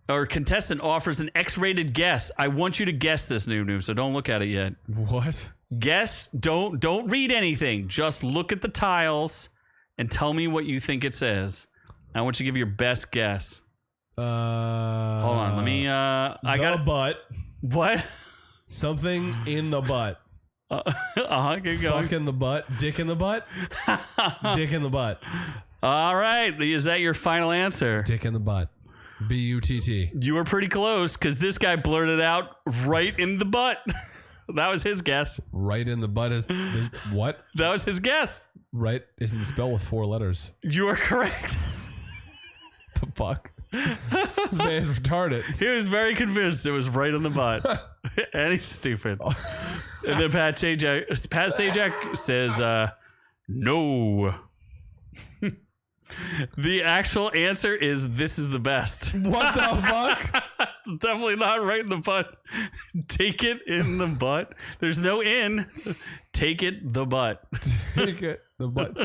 Or contestant offers an X-rated guess. I want you to guess this, noob, so don't look at it yet. What? Guess. Don't read anything. Just look at the tiles and tell me what you think it says. I want you to give your best guess. Hold on. Let me. I got butt. What? Something in the butt. Keep going. Fuck in the butt. Dick in the butt. Dick in the butt. All right. Is that your final answer? Dick in the butt. B-U-T-T. You were pretty close because this guy blurted out right in the butt. That was his guess. Right in the butt is what? That was his guess. Right isn't spelled with 4 letters. You are correct. The fuck? This man's retarded. He was very convinced it was right in the butt. And he's stupid. And then Pat Sajak says, no. The actual answer is this is the best. What the fuck? It's definitely not right in the butt. Take it in the butt. There's no in. Take it the butt. Take it the butt.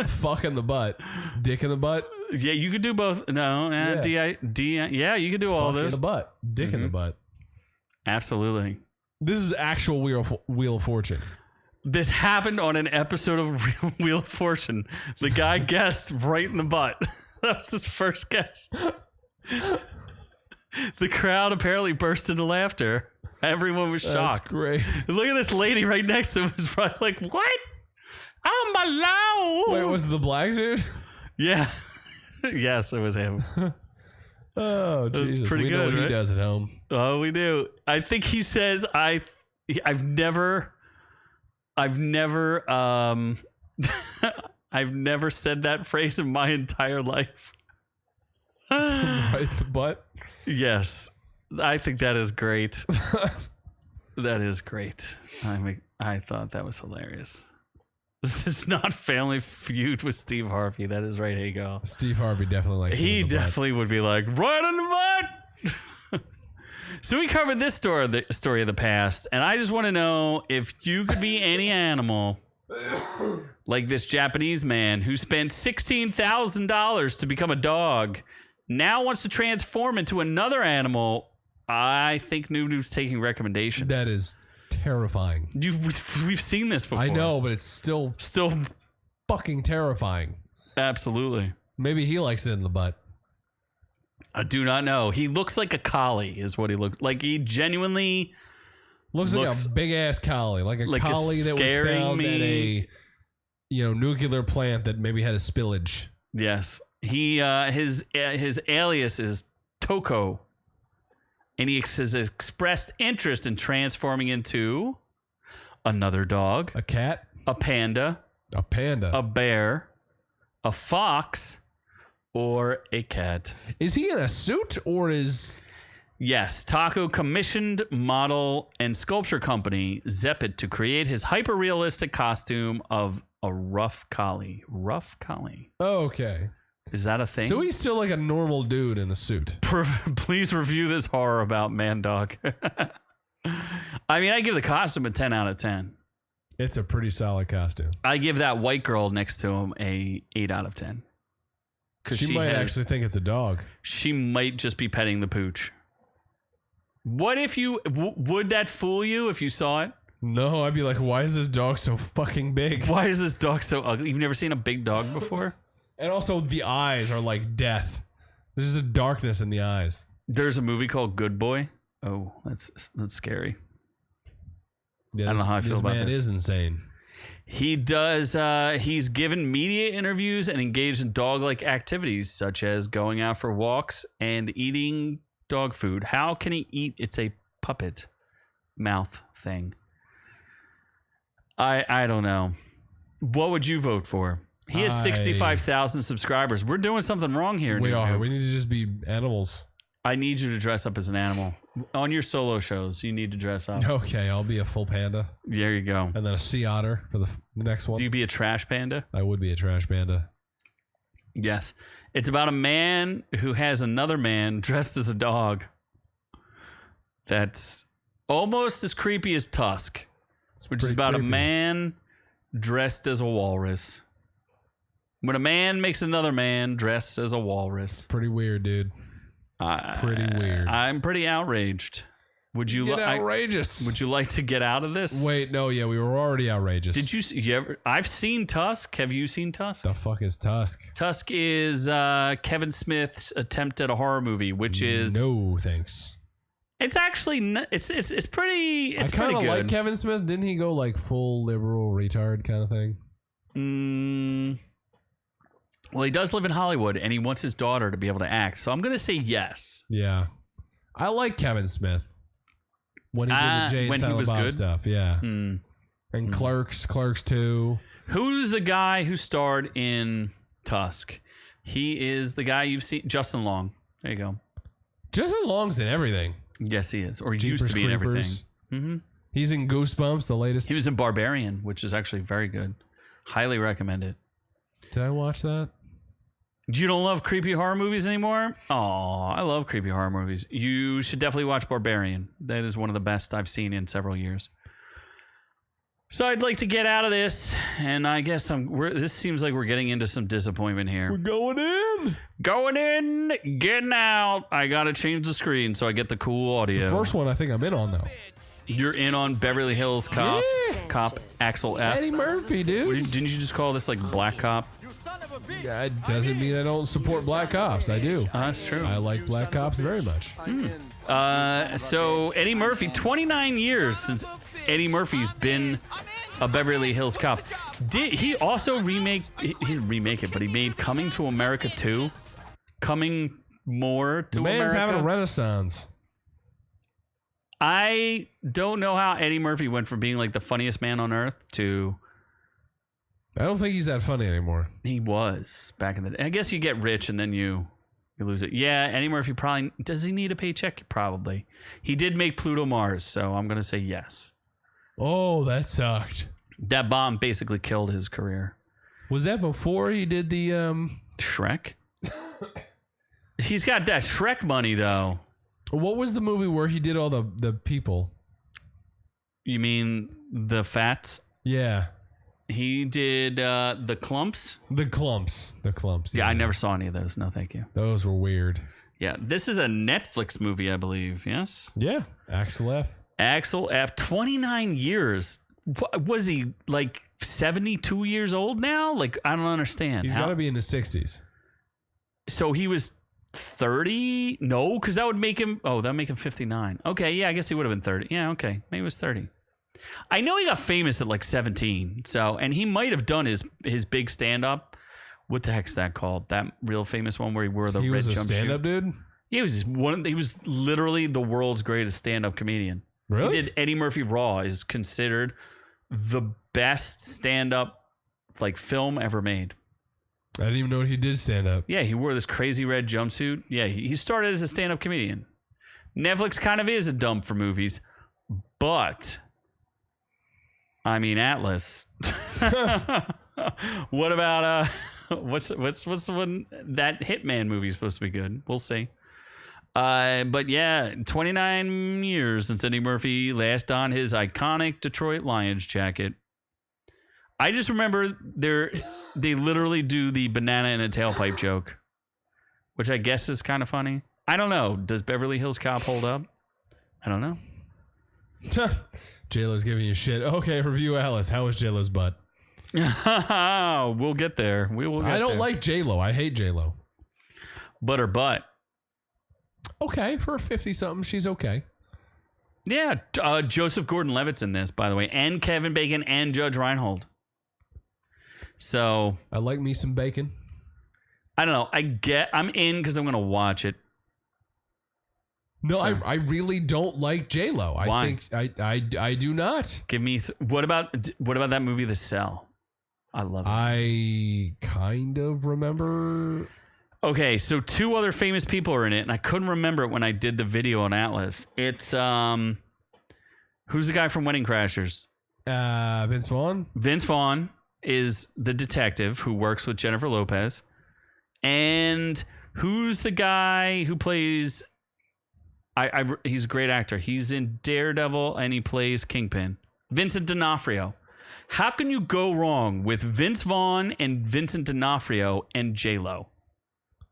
Fuck in the butt. Dick in the butt. Yeah, you could do both. No, yeah. Yeah, you could do all Fuck this. in the butt. Dick in the butt. Absolutely. This is actual Wheel of Fortune. This happened on an episode of Wheel of Fortune. The guy guessed right in the butt. That was his first guess. The crowd apparently burst into laughter. Everyone was shocked. That's great. Look at this lady right next to him who's probably like, what? I'm allowed. Wait, was it the black dude? Yeah. Yes, it was him. Oh, Jesus. pretty we know good, what right? he does at home. Oh, we do. I think he says I've never I've never said that phrase in my entire life. Right the butt. Yes. I think that is great. That is great. I thought that was hilarious. This is not Family Feud with Steve Harvey. That is right, Hago. Steve Harvey definitely likes He it in the definitely would be like, right in the butt. So we covered this story of the past, and I just want to know if you could be any animal, like this Japanese man who spent $16,000 to become a dog, now wants to transform into another animal. I think Noob's taking recommendations. That is terrifying. We've seen this before. I know, but it's still fucking terrifying. Absolutely. Maybe he likes it in the butt. I do not know. He looks like a collie is what he looks like. He genuinely looks like a big ass collie, like a collie that was found at a nuclear plant that maybe had a spillage. Yes. He his alias is Toko. And he has expressed interest in transforming into another dog, A cat, a panda, a bear, a fox, or a cat. Is he in a suit or is... Yes, Taco commissioned model and sculpture company Zeppet to create his hyper-realistic costume of a rough collie. Rough collie. Okay. Is that a thing? So he's still like a normal dude in a suit. Please review this horror about Man Dog. I mean, I give the costume a 10 out of 10. It's a pretty solid costume. I give that white girl next to him a 8 out of 10. Because she might actually think it's a dog. She might just be petting the pooch. What if you... would that fool you if you saw it? No, I'd be like, why is this dog so fucking big? Why is this dog so ugly? You've never seen a big dog before? And also, the eyes are like death. There's just a darkness in the eyes. There's a movie called Good Boy. Oh, that's scary. Yeah, I don't know how I feel about this. This man is insane. He does. He's given media interviews and engaged in dog-like activities such as going out for walks and eating dog food. How can he eat? It's a puppet mouth thing. I don't know. What would you vote for? He has 65,000 subscribers. We're doing something wrong here. We are. We need to just be animals. I need you to dress up as an animal. On your solo shows, you need to dress up. Okay, I'll be a full panda. There you go. And then a sea otter for the next one. Do you be a trash panda? I would be a trash panda. Yes. It's about a man who has another man dressed as a dog. That's almost as creepy as Tusk, which is about a man dressed as a walrus. When a man makes another man dressed as a walrus. Pretty weird, dude. Pretty weird. I'm pretty outraged. Would you get outrageous? Would you like to get out of this? Wait, no, yeah, we were already outrageous. Did you ever? I've seen Tusk. Have you seen Tusk? The fuck is Tusk? Tusk is Kevin Smith's attempt at a horror movie, which is no thanks. It's actually it's pretty. It's I kind of good. like Kevin Smith. Didn't he go like full liberal retard kind of thing? Well, he does live in Hollywood, and he wants his daughter to be able to act. So I'm going to say yes. Yeah, I like Kevin Smith when he did the Jay and Silent Bob stuff. Yeah, and Clerks 2. Who's the guy who starred in Tusk? He is the guy you've seen, Justin Long. There you go. Justin Long's in everything. Yes, he is, or he Jeepers used to be Creepers. in everything. He's in Goosebumps, the latest. He was in Barbarian, which is actually very good. Highly recommend it. Did I watch that? You don't love creepy horror movies anymore? Oh, I love creepy horror movies. You should definitely watch Barbarian. That is one of the best I've seen in several years. So I'd like to get out of this, and I guess this seems like we're getting into some disappointment here. We're going in. Going in, getting out. I got to change the screen so I get the cool audio. The first one I think I'm in on, though. You're in on Beverly Hills Cop, Cop Axel F. Eddie Murphy, dude. Didn't you just call this like Black Cop? Yeah, it doesn't mean I don't support black cops. I do. That's true. I like black cops very much. So Eddie Murphy, 29 years since Eddie Murphy's been a Beverly Hills Cop. Did he also remake? He didn't remake it, but he made Coming to America 2. coming more to The man's America. having a renaissance. I don't know how Eddie Murphy went from being like the funniest man on earth to I don't think he's that funny anymore. he was back in the day. I guess you get rich and then you lose it. Yeah, Eddie Murphy probably does he need a paycheck? Probably. He did make Pluto Mars, so I'm gonna say yes. Oh, that sucked. That bomb basically killed his career. Was that before he did the Shrek? He's got that Shrek money though. What was the movie where he did all the people? You mean the Fats? Yeah. He did the Clumps. The Clumps. Yeah, I never saw any of those. No, thank you. Those were weird. Yeah, this is a Netflix movie, I believe. Yes. Yeah. Axel F. Axel F. 29 years. Was he like 72 years old now? Like, I don't understand. He's got to be in his 60s. So he was 30? No, because that would make him. Oh, that would make him 59. Okay, yeah, I guess he would have been 30. Yeah, okay, maybe he was 30. I know he got famous at like 17. So, and he might have done his big stand up. What the heck's that called? That real famous one where he wore the red jumpsuit. He was a stand up dude. He was literally the world's greatest stand up comedian. Really? He did Eddie Murphy Raw is considered the best stand up like film ever made. I didn't even know he did stand up. Yeah, he wore this crazy red jumpsuit. Yeah, he started as a stand up comedian. Netflix kind of is a dump for movies, but I mean Atlas. What about what's the one that Hitman movie is supposed to be good? We'll see. But yeah, 29 years since Eddie Murphy last donned his iconic Detroit Lions jacket. I just remember they literally do the banana in a tailpipe joke, which I guess is kind of funny. I don't know. Does Beverly Hills Cop hold up? I don't know. J-Lo's giving you shit. Okay, review Alice. How was J-Lo's butt? We'll get there. We will. I don't like J-Lo. I hate J-Lo. But her butt. Okay, for a 50-something, she's okay. Yeah, Joseph Gordon-Levitt's in this, by the way, and Kevin Bacon and Judge Reinhold. So I like me some bacon. I don't know. I'm in because I'm gonna watch it. No, So- I really don't like J-Lo. Why? think I do not. Give me what about that movie The Cell? I love it. I kind of remember. Okay, so two other famous people are in it, and I couldn't remember it when I did the video on Atlas. It's who's the guy from Wedding Crashers? Vince Vaughn. Vince Vaughn is the detective who works with Jennifer Lopez. And who's the guy who plays he's a great actor. He's in Daredevil and he plays Kingpin. Vincent D'Onofrio. How can you go wrong with Vince Vaughn and Vincent D'Onofrio and J-Lo?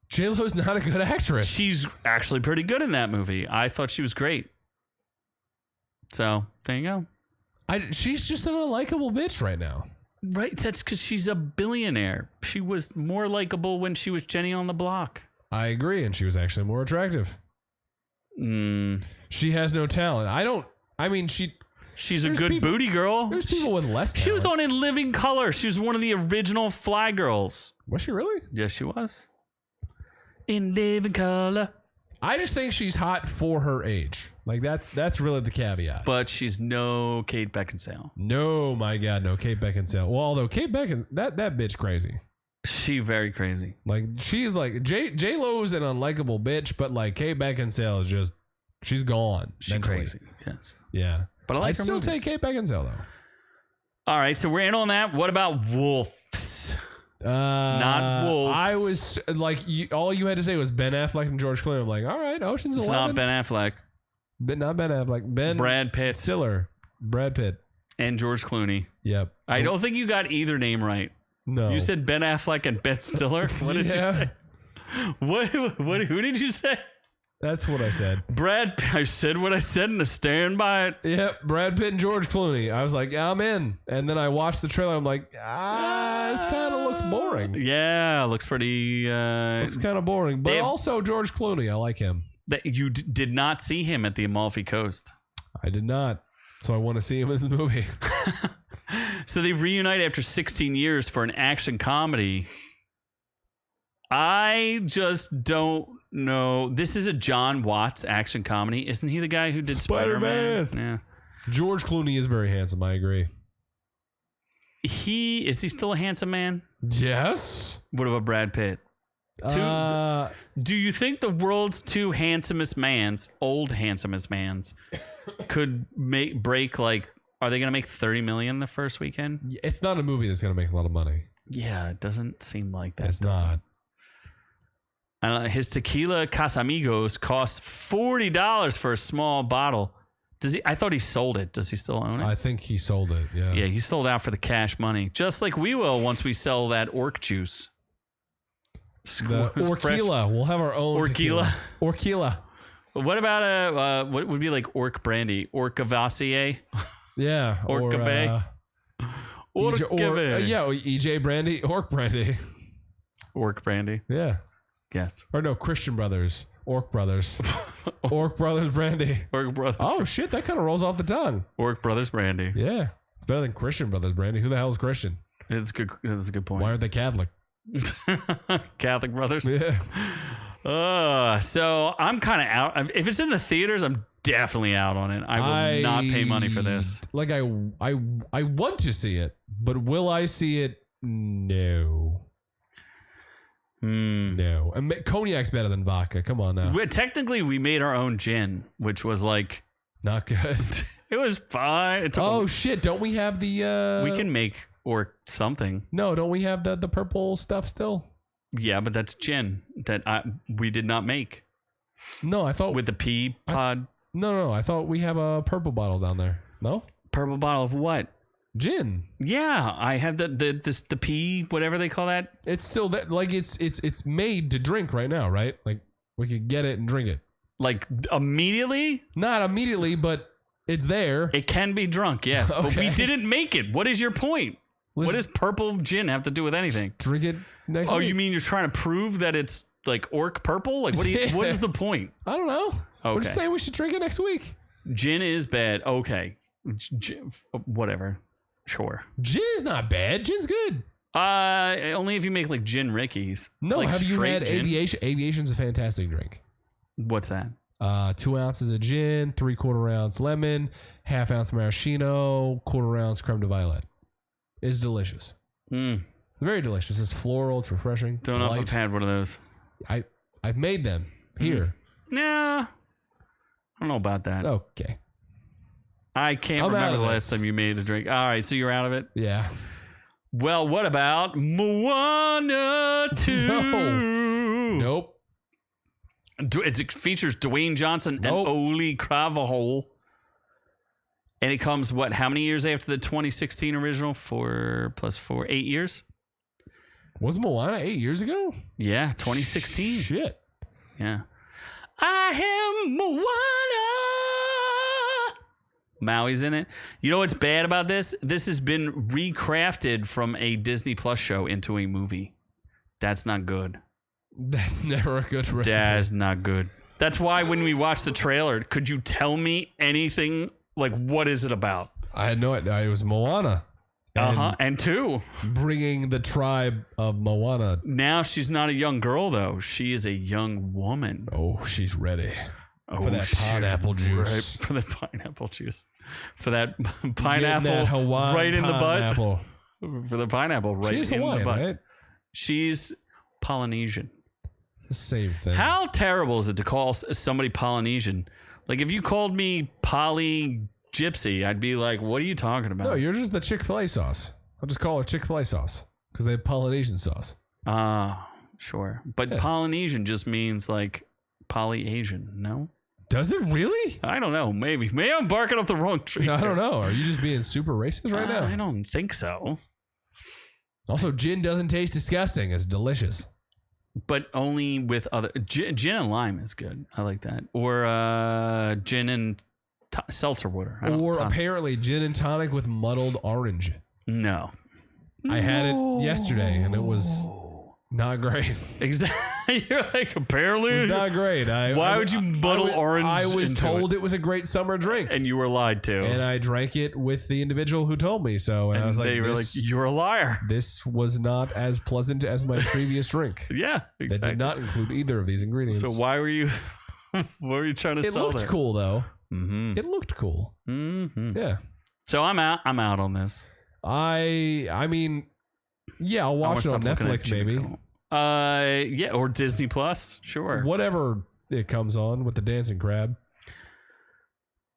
J-Lo's not a good actress. She's actually pretty good in that movie. I thought she was great. So, there you go. She's just an unlikable bitch right now. Right, that's because she's a billionaire. She was more likable when she was Jenny on the Block. I agree, and she was actually more attractive. She has no talent. She's a good booty girl. There's people with less talent. She was on In Living Color. She was one of the original Fly Girls. Was she really? Yes, she was. In Living Color. I just think she's hot for her age. Like that's really the caveat. But she's no Kate Beckinsale. No, my God, no Kate Beckinsale. Well, although Kate Beckinsale, that bitch crazy. She very crazy. Like she's like J-Lo's an unlikable bitch, but like Kate Beckinsale is just she's gone. She's mentally. crazy. Yes. Yeah. But I like her still movies. take Kate Beckinsale though. All right, so we're in on that. What about wolves? Not wolves. I was like, all you had to say was Ben Affleck and George Clooney. I'm like, all right, Ocean's 11. It's not Ben Affleck. Not Ben Affleck. Brad Pitt. Stiller. Brad Pitt. And George Clooney. Yep. I don't think you got either name right. No. You said Ben Affleck and Ben Stiller? What did you say? Who did you say? That's what I said. I said what I said and I stand by it. Yep, Brad Pitt and George Clooney. I was like, yeah, I'm in. And then I watched the trailer. I'm like, this kind of looks boring. Yeah, looks pretty. Looks kind of boring. But also George Clooney. I like him. That you did not see him at the Amalfi Coast. I did not. So I want to see him in the movie. So they reunite after 16 years for an action comedy. I just don't know. This is a John Watts action comedy. Isn't he the guy who did Spider-Man? Yeah. George Clooney is very handsome. I agree. Is he still a handsome man? Yes. What about Brad Pitt? Do you think the world's two handsomest mans, old handsomest mans, could break like? Are they going to make $30 million the first weekend? It's not a movie that's going to make a lot of money. Yeah, it doesn't seem like that. It's not. His tequila Casamigos costs $40 for a small bottle. Does he? I thought he sold it. Does he still own it? I think he sold it. Yeah. Yeah, he sold out for the cash money, just like we will once we sell that orc juice. The Orkila. We'll have our own Orkila. Orkila. What about what would be like orc brandy? Orcavassier? Yeah. Orcave. EJ brandy, orc brandy. Orc brandy. Yeah. Yes. Or no, Christian Brothers. Orc Brothers. Orc Brothers brandy. Orc Brothers. Oh shit, that kind of rolls off the tongue. Orc Brothers brandy. Yeah. It's better than Christian Brothers brandy. Who the hell is Christian? It's good. That's a good point. Why aren't they Catholic? Catholic Brothers. Yeah. So I'm kind of out. If it's in the theaters, I'm definitely out on it. I will not pay money for this. Like I want to see it, but will I see it? No. No. And cognac's better than vodka. Come on now. Technically, we made our own gin, which was like not good. It was fine. Shit! Don't we have the? We can make or something. No, don't we have the purple stuff still? Yeah, but that's gin that we did not make. No, I thought with the pea pod. No. I thought we have a purple bottle down there. No, purple bottle of what? Gin. Yeah, I have the pea, whatever they call that. It's still that, like it's made to drink right now, right? Like we could get it and drink it. Like immediately? Not immediately, but it's there. It can be drunk, yes. Okay. But we didn't make it. What is your point? What does purple gin have to do with anything? Drink it next week. You mean you're trying to prove that it's like orc purple? Like what is the point? I don't know. Okay. We're just saying we should drink it next week. Gin is bad. Okay. Whatever. Sure. Gin is not bad. Gin's good. Only if you make like gin Rickies. No, like have you had gin? Aviation? Aviation's a fantastic drink. What's that? 2 ounces of gin, 3/4 ounce lemon, 1/2 ounce maraschino, 1/4 ounce creme de violet. It's delicious. Very delicious. It's floral. It's refreshing. Don't know if I've had one of those. I've made them here. Nah, I don't know about that. Okay. I can't remember the last time you made a drink. All right, so you're out of it? Yeah. Well, what about Moana 2? No. Nope. It features Dwayne Johnson and Oli Cravahole. And it comes, how many years after the 2016 original? 4 + 4, 8 years? Was Moana 8 years ago? Yeah, 2016. Shit. Yeah. I am Moana. Maui's in it. You know what's bad about this? This has been recrafted from a Disney Plus show into a movie. That's not good. That's never a good recipe. That's not good. That's why when we watched the trailer, could you tell me anything? Like, what is it about? I had no idea. It was Moana. And 2. Bringing the tribe of Moana. Now she's not a young girl, though. She is a young woman. Oh, she's ready. For that pineapple juice. Right, for the pineapple juice. For that pineapple that Hawaiian right in pineapple. the butt. For the pineapple right She's in Hawaiian, the butt. Right? She's Polynesian. The same thing. How terrible is it to call somebody Polynesian? Like, if you called me Poly Gypsy, I'd be like, what are you talking about? No, you're just the Chick-fil-A sauce. I'll just call it Chick-fil-A sauce because they have Polynesian sauce. Sure. But Polynesian just means like poly-Asian, no? Does it really? I don't know. Maybe I'm barking up the wrong tree. I don't know. Are you just being super racist right now? I don't think so. Also, gin doesn't taste disgusting. It's delicious. But only with other... Gin and lime is good. I like that. Or gin and seltzer water. Or apparently gin and tonic with muddled orange. No. I had it yesterday and it was not great. Exactly. You're like, apparently. It's not great. Why would you muddle orange? I was into told it? it was a great summer drink. And you were lied to. And I drank it with the individual who told me so. And I was like, they were like, you're a liar. This was not as pleasant as my previous drink. Yeah, exactly. That did not include either of these ingredients. So why were you? What were you trying to sell? It looked cool though. Mm-hmm. It looked cool. Mm-hmm. Yeah. So I'm out. I'm out on this. I mean, yeah, I'll watch it on Netflix maybe. Yeah, or Disney Plus. Sure. Whatever it comes on with the dancing crab.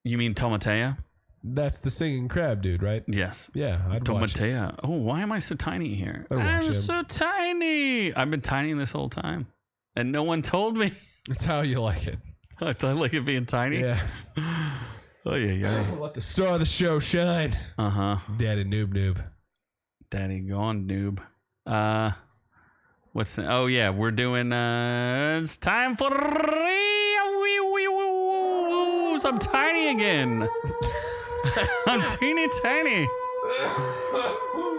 You mean Tomatea? That's the singing crab dude, right? Yes. Yeah, I'd watch it. Tomatea. Oh, why am I so tiny here? I'm so tiny. I've been tiny this whole time, and no one told me. It's how you like it. I like it being tiny. Yeah. Oh yeah. Let the star of the show shine. Daddy noob. Daddy gone noob. Oh yeah, we're doing. It's time for. I'm tiny again. I'm teeny tiny.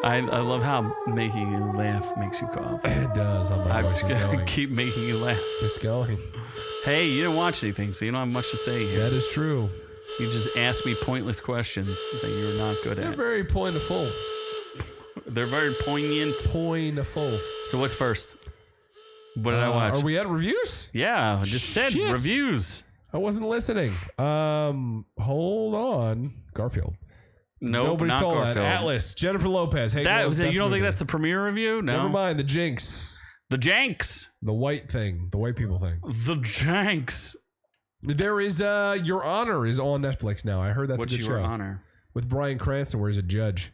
I love how making you laugh makes you cough. It does. I'm just gonna keep making you laugh. It's going. Hey, you didn't watch anything, so you don't have much to say here. That is true. You just asked me pointless questions that you're not good at. They're very pointful. They're very poignant. Pointful. So what's first? What did I watch? Are we at reviews? Yeah, I just said reviews. I wasn't listening. Hold on. Garfield. No, nobody not saw Garfield. that. Atlas. Jennifer Lopez. Hey, you don't think that's the premiere review? No. Never mind. The Jinx. The Jinx. The white thing. The white people thing. The Jinx. There is Your Honor is on Netflix now. I heard that's a good show. What's Your Honor? With Bryan Cranston, where he's a judge.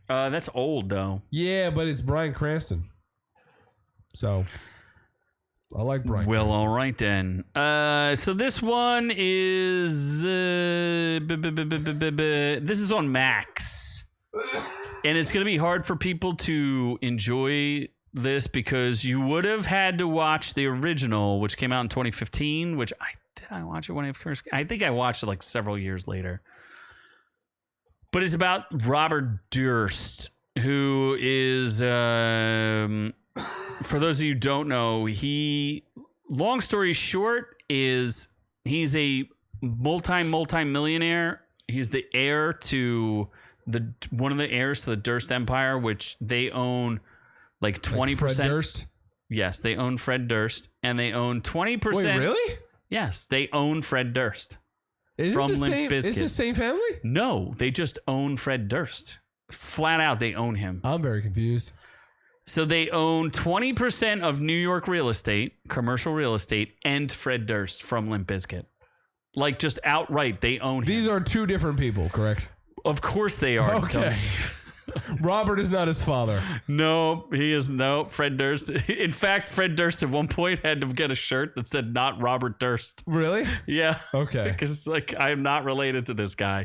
That's old though. Yeah, but it's Bryan Cranston. So I like Bryan. Well, Cranston. all right then. So this one is this is on Max, and it's going to be hard for people to enjoy this because you would have had to watch the original, which came out in 2015. Which I watch it when it first. I think I watched it like several years later. But it's about Robert Durst, who is, for those of you who don't know, long story short, he's a multi-millionaire. He's the heir to one of the heirs to the Durst Empire, which they own like 20%. Fred Durst? Yes, they own Fred Durst, and they own 20%. Wait, really? Yes, they own Fred Durst. Is from it the Limp same? Bizkit. Is it the same family? No, they just own Fred Durst. Flat out, they own him. I'm very confused. So they own 20% of New York real estate, commercial real estate, and Fred Durst from Limp Bizkit. Like just outright, they own him. These are two different people, correct? Of course they are. Okay. Robert is not his father. No, he is no Fred Durst. In fact, Fred Durst at one point had to get a shirt that said "Not Robert Durst." Really? Yeah. Okay. Because like I'm not related to this guy.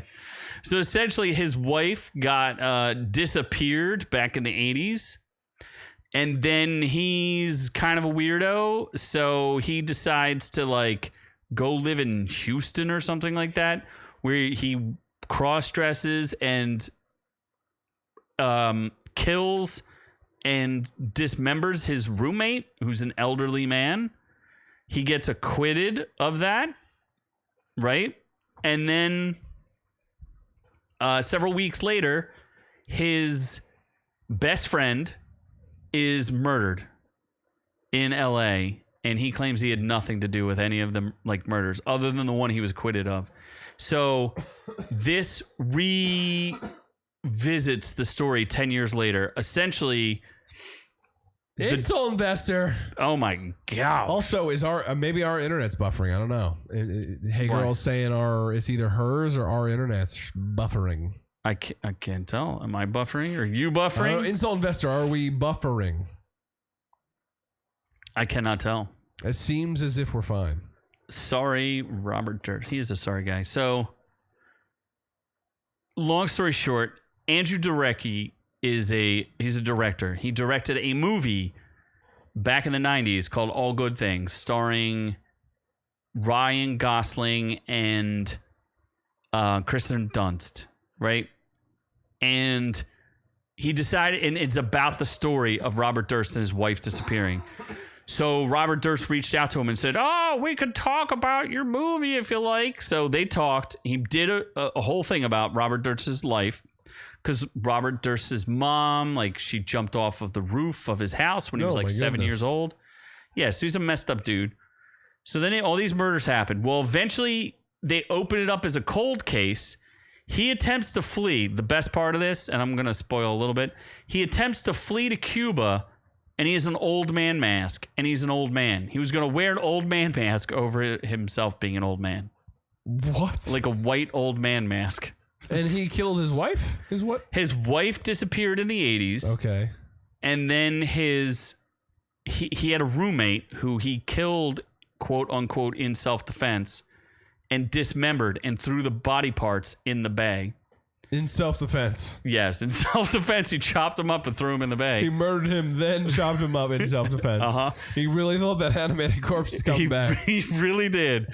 So essentially, his wife got disappeared back in the 80s, and then he's kind of a weirdo, so he decides to like go live in Houston or something like that, where he cross dresses and kills and dismembers his roommate, who's an elderly man. He gets acquitted of that, right? And then several weeks later, his best friend is murdered in LA, and he claims he had nothing to do with any of the like murders other than the one he was acquitted of. So this revisits the story 10 years later. Essentially, Insult investor. Oh my god. Also, is maybe our internet's buffering? I don't know. Hey girl's saying it's either hers or our internet's buffering. I can't tell. Am I buffering? Are you buffering? Insult investor, are we buffering? I cannot tell. It seems as if we're fine. Sorry, Robert Durst. He's a sorry guy. So, long story short, Andrew Jarecki he's a director. He directed a movie back in the 90s called All Good Things, starring Ryan Gosling and Kristen Dunst, right? And he decided, and it's about the story of Robert Durst and his wife disappearing. So Robert Durst reached out to him and said, "Oh, we could talk about your movie if you like." So they talked. He did a whole thing about Robert Durst's life, because Robert Durst's mom, like, she jumped off of the roof of his house when he was like 7 years old. Yeah, so he's a messed up dude. So then all these murders happened. Well, eventually they open it up as a cold case. He attempts to flee. The best part of this, and I'm going to spoil a little bit, he attempts to flee to Cuba. And he has an old man mask, and he's an old man. He was going to wear an old man mask over himself being an old man. What? Like a white old man mask. And he killed his wife? His what? His wife disappeared in the 80s. Okay. And then he had a roommate who he killed, quote unquote, in self-defense, and dismembered and threw the body parts in the bay. In self-defense. Yes, in self-defense, he chopped him up and threw him in the bay. He murdered him, then chopped him up in self-defense. He really thought that animated corpse was coming back. He really did.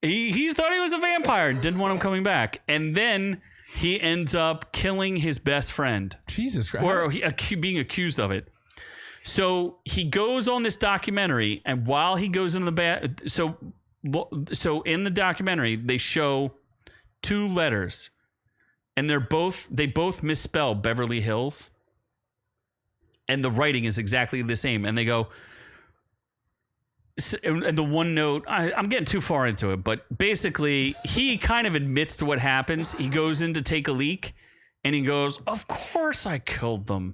He thought he was a vampire, didn't want him coming back. And then he ends up killing his best friend. Jesus Christ. Or being accused of it. So he goes on this documentary, and while he goes into the so in the documentary, they show 2 letters. And they both misspell Beverly Hills. And the writing is exactly the same. And they go, and the one note, I'm getting too far into it, but basically he kind of admits to what happens. He goes in to take a leak and he goes, "Of course I killed them."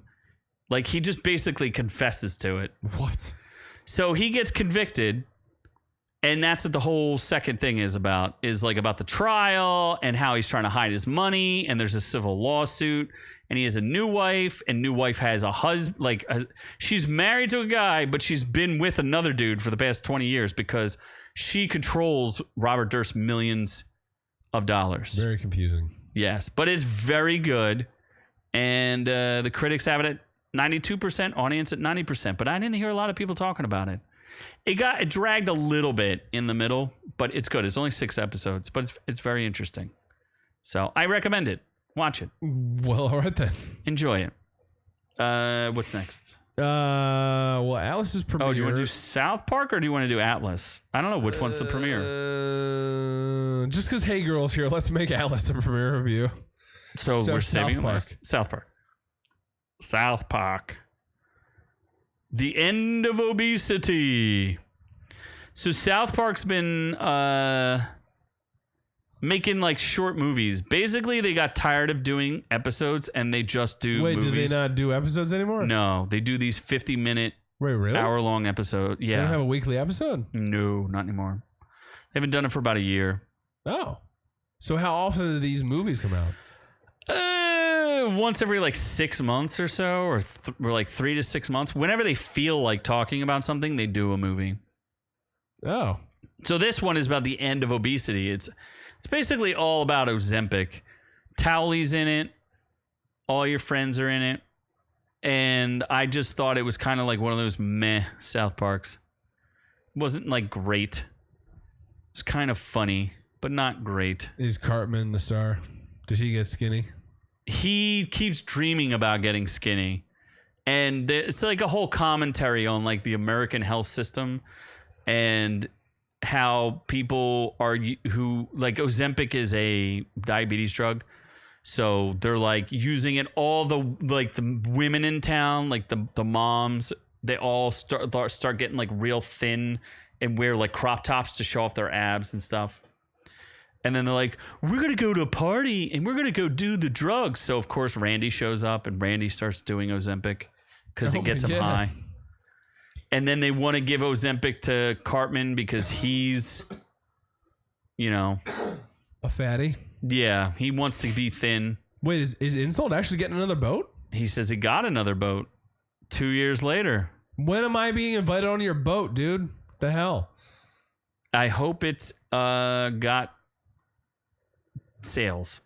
Like, he just basically confesses to it. What? So he gets convicted. And that's what the whole second thing is about the trial and how he's trying to hide his money. And there's a civil lawsuit, and he has a new wife, and new wife has a husband. She's married to a guy, but she's been with another dude for the past 20 years because she controls Robert Durst's millions of dollars. Very confusing. Yes, but it's very good. And the critics have it at 92%, audience at 90%. But I didn't hear a lot of people talking about it. It dragged a little bit in the middle, but it's good. It's only 6 episodes, but it's very interesting. So I recommend it. Watch it. Well, all right then. Enjoy it. What's next? Well, Alice's premiere. Oh, do you want to do Southpark or do you want to do Atlas? I don't know which one's the premiere. Just because Hey Girl's here, let's make Alice the premiere review. So we're saving Southpark. Southpark. The end of obesity. So Southpark's been making like short movies. Basically, they got tired of doing episodes and they just do movies. Do they not do episodes anymore? No, they do these 50-minute, really? hour-long episodes. Yeah. They don't have a weekly episode? No, not anymore. They haven't done it for about a year. Oh. So how often do these movies come out? Once every like 6 months or so, or like 3 to 6 months. Whenever they feel like talking about something, they do a movie. Oh. So this one is about the end of obesity. It's basically all about Ozempic. Towley's in it. All your friends are in it. And I just thought it was kind of like one of those meh Southparks. It wasn't like great. It's kind of funny, but not great. Is Cartman the star? Did he get skinny? He keeps dreaming about getting skinny. And it's like a whole commentary on like the American health system and how people are who like Ozempic is a diabetes drug. So they're like using it. All the like the women in town, like the moms, they all start getting like real thin and wear like crop tops to show off their abs and stuff. And then they're like, we're going to go to a party and we're going to go do the drugs. So, of course, Randy shows up and Randy starts doing Ozempic because it gets him high. And then they want to give Ozempic to Cartman because he's, you know. A fatty? Yeah, he wants to be thin. Wait, is Insult actually getting another boat? He says he got another boat 2 years later. When am I being invited on your boat, dude? The hell? I hope it's got sails.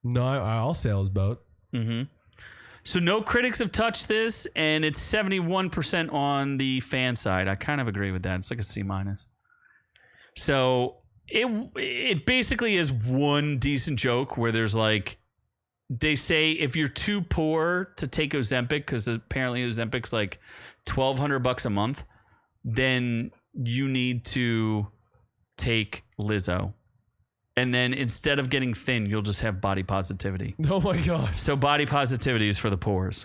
No, I'll sail his boat. Mm-hmm. So no critics have touched this, and it's 71% on the fan side. I kind of agree with that. It's like a C-. So it basically is one decent joke where there's like, they say if you're too poor to take Ozempic, because apparently Ozempic's like $1,200 a month, then you need to take Lizzo. And then instead of getting thin, you'll just have body positivity. Oh my God. So body positivity is for the pores.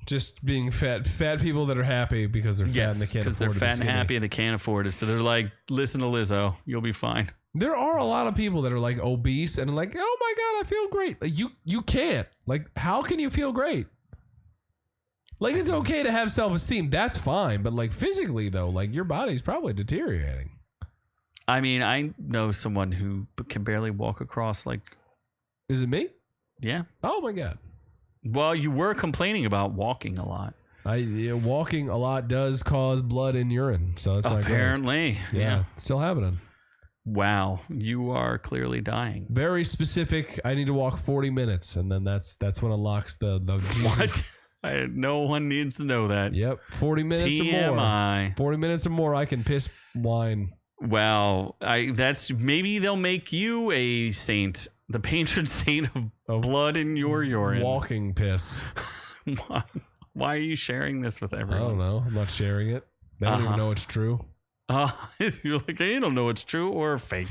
Just being fat people that are happy because they're fat and they can't afford it. Because they're fat and happy and they can't afford it. So they're like, listen to Lizzo, you'll be fine. There are a lot of people that are like obese and like, oh my God, I feel great. Like you can't. Like, how can you feel great? Like, it's okay to have self-esteem. That's fine. But like physically though, like your body's probably deteriorating. I mean, I know someone who can barely walk across like... Is it me? Yeah. Oh my God. Well, you were complaining about walking a lot. Walking a lot does cause blood in urine. So it's not apparently. Great. Yeah. It's still happening. Wow. You are clearly dying. Very specific. I need to walk 40 minutes. And then that's what unlocks the Jesus. What? No one needs to know that. Yep. 40 minutes TMI. or more. 40 minutes or more, I can piss wine. Wow. That's maybe they'll make you a saint, the patron saint of blood in your urine. Walking piss. Why are you sharing this with everyone? I don't know. I'm not sharing it. I don't even know it's true. You're like, you don't know it's true or fake.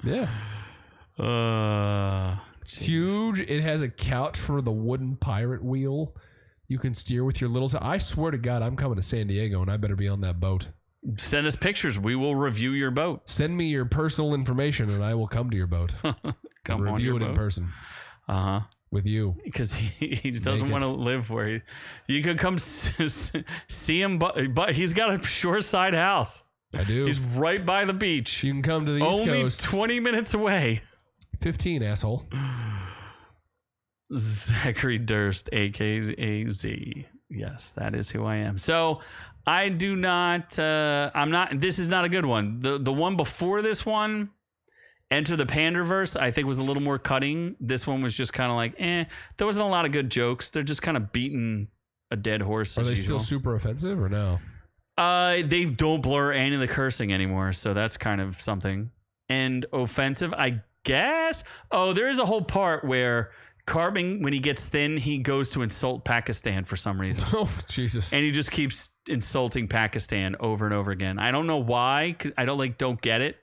Yeah. It's huge. It has a couch for the wooden pirate wheel. You can steer with your little... I swear to God, I'm coming to San Diego and I better be on that boat. Send us pictures. We will review your boat. Send me your personal information and I will come to your boat. Come on review your it boat. In person. With you. Because he doesn't want to live where you could come see him, but he's got a shoreside house. I do. He's right by the beach. You can come to the East Coast. Only 20 minutes away. 15, asshole. Zachary Durst, aka Z. Yes, that is who I am. So I do not. I'm not. This is not a good one. The one before this one, Enter the Panderverse, I think was a little more cutting. This one was just kind of like, There wasn't a lot of good jokes. They're just kind of beating a dead horse. Are they still super offensive or no? They don't blur any of the cursing anymore, so that's kind of something. And offensive, I guess. Oh, there is a whole part where Carbing, when he gets thin, he goes to insult Pakistan for some reason. Oh, Jesus. And he just keeps insulting Pakistan over and over again. I don't know why, 'cause I don't get it,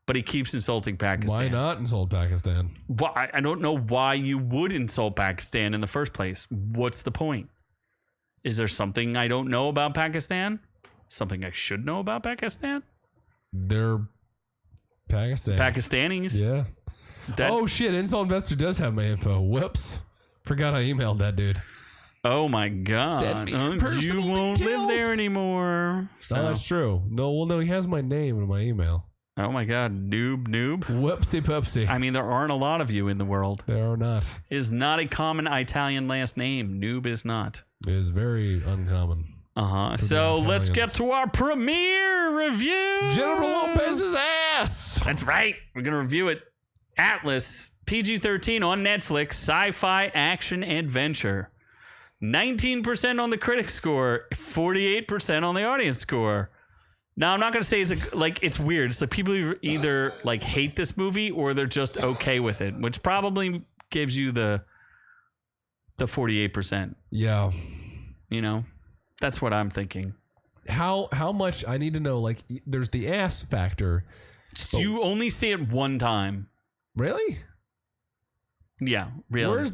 but he keeps insulting Pakistan. Why not insult Pakistan? Well, I don't know why you would insult Pakistan in the first place. What's the point? Is there something I don't know about Pakistan? Something I should know about Pakistan? They're Pakistan. Pakistanis? Yeah. Oh shit, Insult Investor does have my info. Whoops. Forgot I emailed that dude. Oh my God. Send me your personal you won't details. live there anymore. So. Oh, that's true. No, he has my name in my email. Oh my God, noob. Whoopsie pupsie. I mean, there aren't a lot of you in the world. There are not. It is not a common Italian last name. Noob is not. It is very uncommon. So let's get to our premiere review. Jennifer Lopez's ass. That's right. We're going to review it. Atlas, PG-13 on Netflix, sci-fi action adventure. 19% on the critic score, 48% on the audience score. Now, I'm not going to say it's weird. It's like people either like hate this movie or they're just okay with it, which probably gives you the 48%. Yeah. You know, that's what I'm thinking. How much I need to know, like, there's the ass factor. You only see it one time. Really? Yeah, really.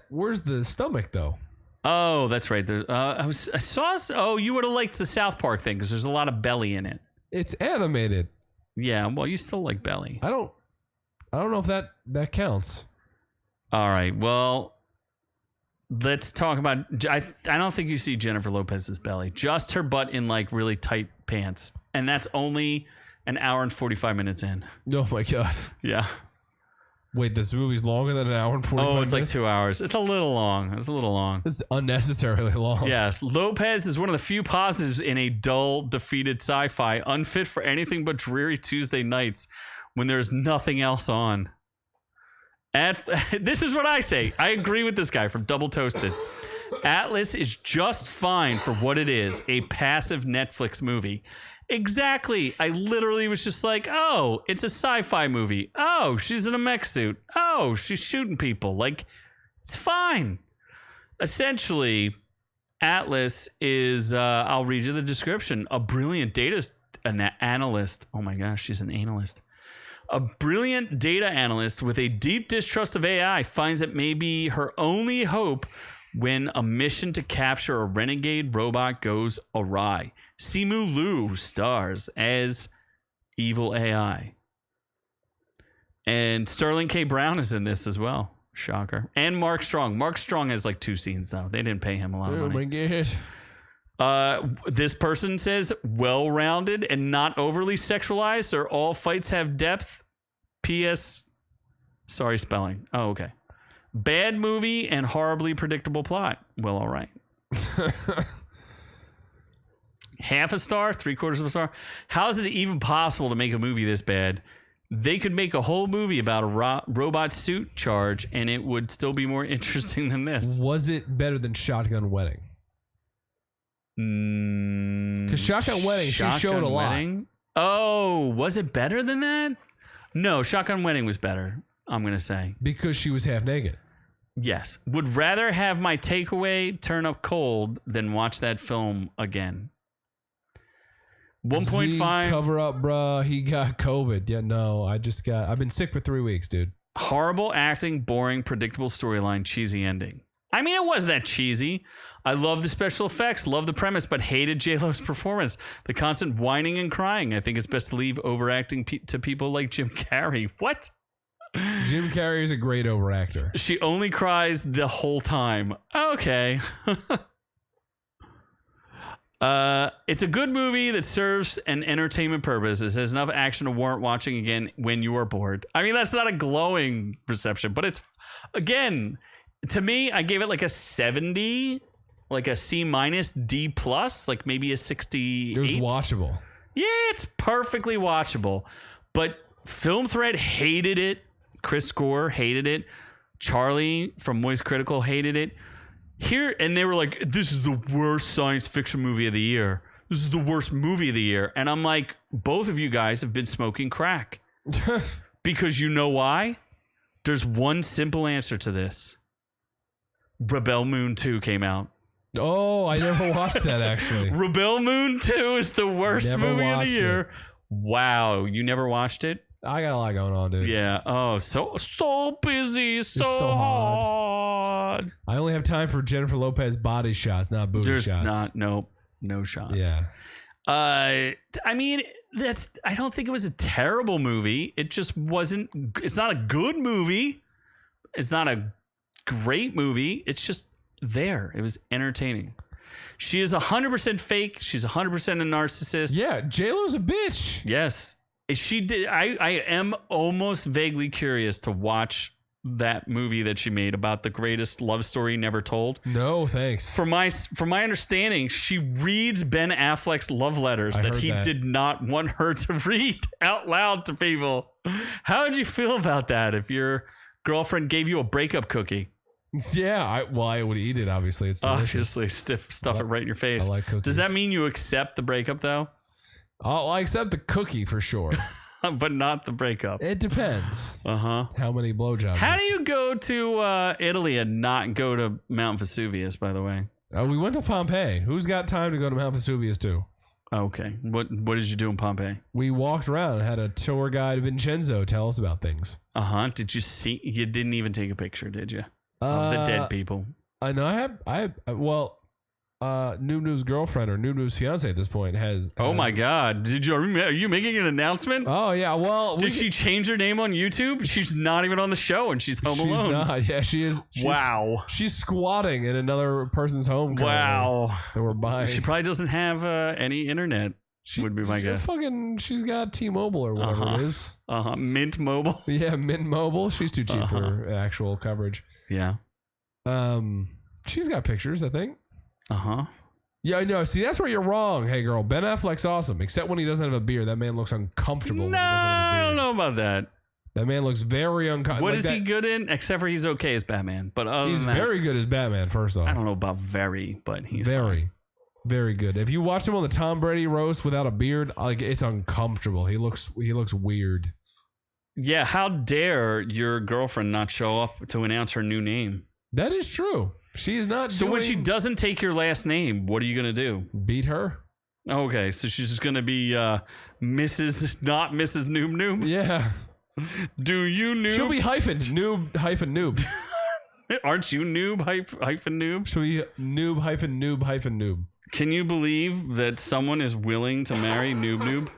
Where's the stomach though? Oh, that's right. There, I saw. Oh, you would have liked the Southpark thing because there's a lot of belly in it. It's animated. Yeah, well, you still like belly. I don't know if that counts. All right. Well, let's talk about. I don't think you see Jennifer Lopez's belly. Just her butt in like really tight pants, and that's only an hour and 45 minutes in. Oh my God. Yeah. Wait, this movie's longer than an hour and 45 minutes? Oh, it's like 2 hours. It's a little long. It's unnecessarily long. Yes. Lopez is one of the few positives in a dull, defeated sci-fi, unfit for anything but dreary Tuesday nights when there's nothing else on. This is what I say. I agree with this guy from Double Toasted. Atlas is just fine for what it is, a passive Netflix movie. Exactly. I literally was just like, oh, it's a sci-fi movie. Oh, she's in a mech suit. Oh, she's shooting people. Like, it's fine. Essentially, Atlas is, I'll read you the description, a brilliant data an analyst. Oh my gosh, she's an analyst. A brilliant data analyst with a deep distrust of AI finds it may be her only hope when a mission to capture a renegade robot goes awry. Simu Liu stars as evil AI. And Sterling K. Brown is in this as well. Shocker. And Mark Strong. Mark Strong has like 2 scenes, though. They didn't pay him a lot of money. Oh, my God. This person says, well-rounded and not overly sexualized, or all fights have depth. P.S. Sorry, spelling. Oh, okay. Bad movie and horribly predictable plot. Well, all right. Half a star, 3/4 of a star. How is it even possible to make a movie this bad? They could make a whole movie about a robot suit charge, and it would still be more interesting than this. Was it better than Shotgun Wedding? Because Shotgun Wedding, she showed a lot. Oh, was it better than that? No, Shotgun Wedding was better, I'm going to say. Because she was half naked. Yes. Would rather have my takeaway turn up cold than watch that film again. 1.5. Cover up, bruh. He got COVID. Yeah, no, I've been sick for 3 weeks, dude. Horrible acting, boring, predictable storyline, cheesy ending. I mean, it wasn't that cheesy. I love the special effects, love the premise, but hated J-Lo's performance. The constant whining and crying. I think it's best to leave overacting to people like Jim Carrey. What? Jim Carrey is a great overactor. She only cries the whole time. Okay. It's a good movie that serves an entertainment purpose. It has enough action to warrant watching again when you are bored. I mean, that's not a glowing reception, but it's, again, to me, I gave it like a 70, like a C-, D+, like maybe a 68. It was watchable. Yeah, it's perfectly watchable. But Film Thread hated it. Chris Gore hated it. Charlie from Moist Critical hated it. And they were like, this is the worst science fiction movie of the year. This is the worst movie of the year. And I'm like, both of you guys have been smoking crack. Because you know why? There's one simple answer to this. Rebel Moon 2 came out. Oh, I never watched that, actually. Rebel Moon 2 is the worst movie of the year. It. Wow. You never watched it? I got a lot going on, dude. Yeah. Oh, so busy, so hard. I only have time for Jennifer Lopez body shots, not booty shots. There's no shots. Yeah. I mean, I don't think it was a terrible movie. It just wasn't. It's not a good movie. It's not a great movie. It's just there. It was entertaining. She is 100% fake. She's 100% a narcissist. Yeah, J-Lo's a bitch. Yes. She did. I am almost vaguely curious to watch that movie that she made about the greatest love story never told. No, thanks. From my understanding, she reads Ben Affleck's love letters that he did not want her to read out loud to people. How would you feel about that if your girlfriend gave you a breakup cookie? Yeah, I would eat it, obviously. It's delicious. Obviously, stuff it right in your face. I like cookies. Does that mean you accept the breakup, though? I accept the cookie for sure. But not the breakup. It depends. Uh-huh. How many blowjobs? How do you go to Italy and not go to Mount Vesuvius, by the way? We went to Pompeii. Who's got time to go to Mount Vesuvius too? Okay. What did you do in Pompeii? We walked around and had a tour guide, Vincenzo, tell us about things. Uh-huh. Did you see? You didn't even take a picture, did you? Of the dead people. I know. Noob Noob's girlfriend or Noob Noob's fiance at this point has. Oh my God! Are you making an announcement? Oh yeah. Well, did she change her name on YouTube? She's not even on the show, and she's home alone. She's not. Yeah, she is. Wow. She's squatting in another person's home. Wow. That we're buying. She probably doesn't have any internet. Would be my guess. She's got T-Mobile or whatever it is. Mint Mobile. Yeah, Mint Mobile. She's too cheap for actual coverage. Yeah. She's got pictures, I think. Uh-huh. Yeah, I know. See, that's where you're wrong. Hey, girl, Ben Affleck's awesome, except when he doesn't have a beard. That man looks uncomfortable. No, I don't know about that. That man looks very uncomfortable. What is he good in? Except for he's okay as Batman. But he's very good as Batman, first off. I don't know about but he's very good. If you watch him on the Tom Brady roast without a beard, like it's uncomfortable. He looks weird. Yeah, how dare your girlfriend not show up to announce her new name? That is true. She is not. So when she doesn't take your last name, what are you gonna do? Beat her. Okay, so she's just gonna be Mrs. not Mrs. Noob Noob. Yeah. Do you noob? She'll be hyphened. Noob. Aren't you noob hyphen noob? She'll be noob. Can you believe that someone is willing to marry Noob Noob?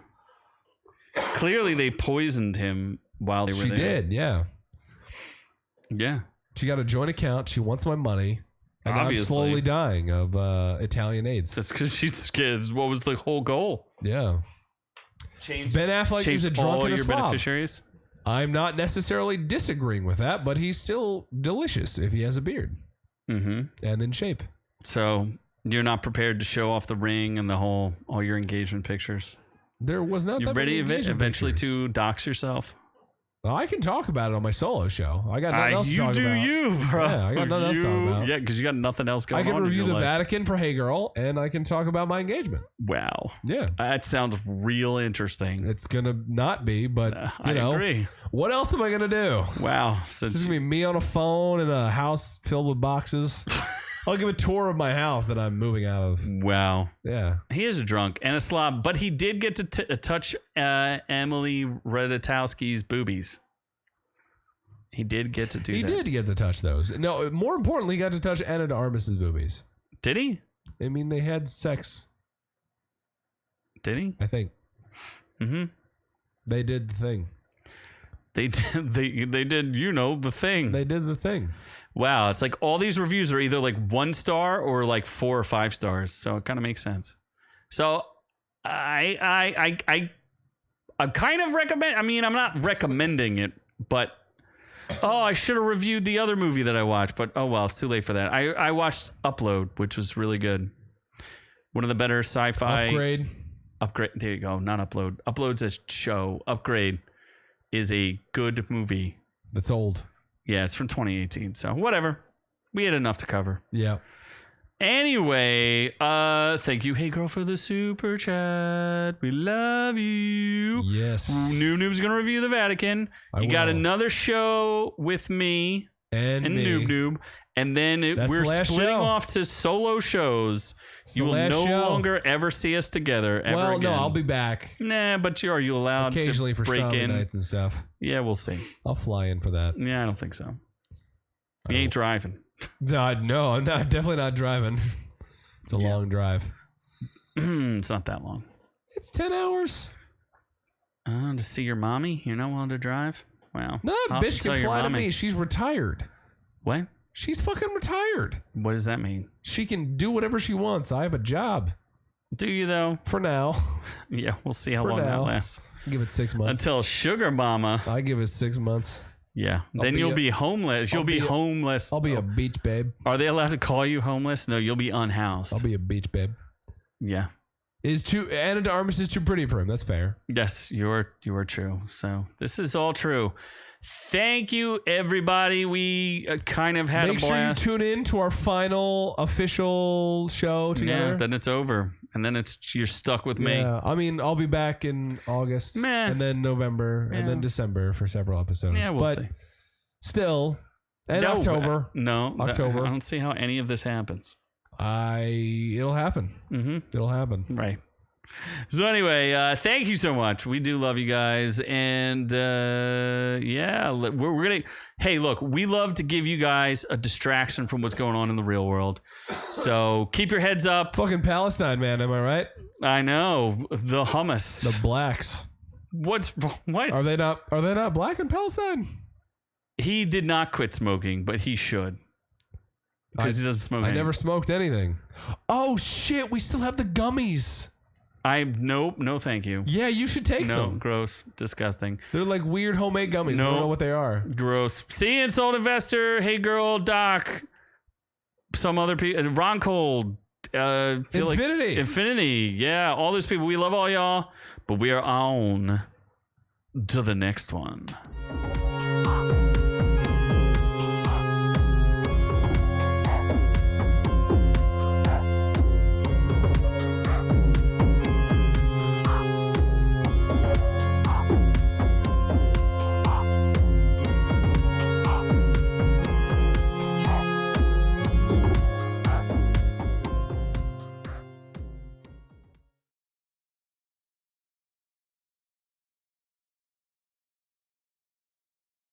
Clearly, they poisoned him while they were there. She did, yeah. Yeah. She got a joint account. She wants my money. And Obviously. I'm slowly dying of Italian AIDS. That's because she's scared. What was the whole goal? Yeah. Ben Affleck is a drunk all and a your slob. beneficiaries? I'm not necessarily disagreeing with that, but he's still delicious if he has a beard. Mm-hmm. And in shape. So you're not prepared to show off the ring and all your engagement pictures? There was not. You're ready eventually to dox yourself? Well, I can talk about it on my solo show. I got nothing else to talk about. You, bro. Yeah, I got nothing else to talk about. Yeah, because you got nothing else going on. I can review the life. Vatican for Hey Girl, and I can talk about my engagement. Wow. Yeah. That sounds real interesting. It's going to not be, but, you know. I agree. What else am I going to do? Wow. It's going to be me on a phone in a house filled with boxes. I'll give a tour of my house that I'm moving out of. Wow. Yeah. He is a drunk and a slob, but he did get to touch Emily Ratajkowski's boobies. He did get to do that. He did get to touch those. No, more importantly, he got to touch Anna de Armas's boobies. Did he? I mean, they had sex. Did he? I think. Mm-hmm. They did the thing. They did. They did. You know the thing. They did the thing. Wow, it's like all these reviews are either like 1 star or like 4 or 5 stars. So it kind of makes sense. So I kind of recommend. I mean, I'm not recommending it, but I should have reviewed the other movie that I watched. But oh well, it's too late for that. I watched Upload, which was really good. One of the better sci-fi. Upgrade. There you go. Not Upload. Upload's a show. Upgrade is a good movie. That's old. Yeah, it's from 2018. So whatever. We had enough to cover. Yeah. Anyway, thank you, Hey Girl, for the super chat. We love you. Yes. Noob Noob's gonna review the Vatican. You got another show with me and me. Noob Noob, and then we're splitting off to solo shows. You will no longer ever see us together ever again. No, I'll be back. Nah, but are you allowed occasionally to for break in nights and stuff? Yeah, we'll see. I'll fly in for that. Yeah, I don't think so. You ain't driving. No, I'm not. Definitely not driving. It's a long drive. It's not that long. It's 10 hours. To see your mommy? You're not willing to drive? Wow. No, bitch can fly to me. She's retired. What? She's fucking retired. What does that mean? She can do whatever she wants. I have a job. Do you, though? For now. Yeah, we'll see how long that lasts. Give it 6 months. Until Sugar Mama. I give it 6 months. Yeah. Then you'll be homeless. You'll be homeless. I'll be a beach babe. Are they allowed to call you homeless? No, you'll be unhoused. I'll be a beach babe. Yeah. Anna de Armas is too pretty for him. That's fair. Yes, you are true. So this is all true. Thank you, everybody. We kind of had a blast. Make sure you tune in to our final official show together. Yeah, then it's over. And then you're stuck with me. Yeah, I mean, I'll be back in August and then November and then December for several episodes. Yeah, we'll see. Still, and October. October. I don't see how any of this happens. It'll happen. Mm-hmm. It'll happen. Right. So anyway, thank you so much. We do love you guys, and we're gonna. Hey, look, we love to give you guys a distraction from what's going on in the real world. So keep your heads up. Fucking Palestine, man. Am I right? I know the hummus. The blacks. What? Are they not? Are they not black in Palestine? He did not quit smoking, but he should. Because he doesn't smoke. I never smoked anything. Oh shit! We still have the gummies. No, thank you. Yeah, you should take them. No, gross, disgusting. They're like weird homemade gummies. No, I don't know what they are. Gross. See you in Soul Investor. Hey Girl, Doc. Some other people. Ron Cold. Infinity. Yeah, all those people. We love all y'all, but we are on to the next one.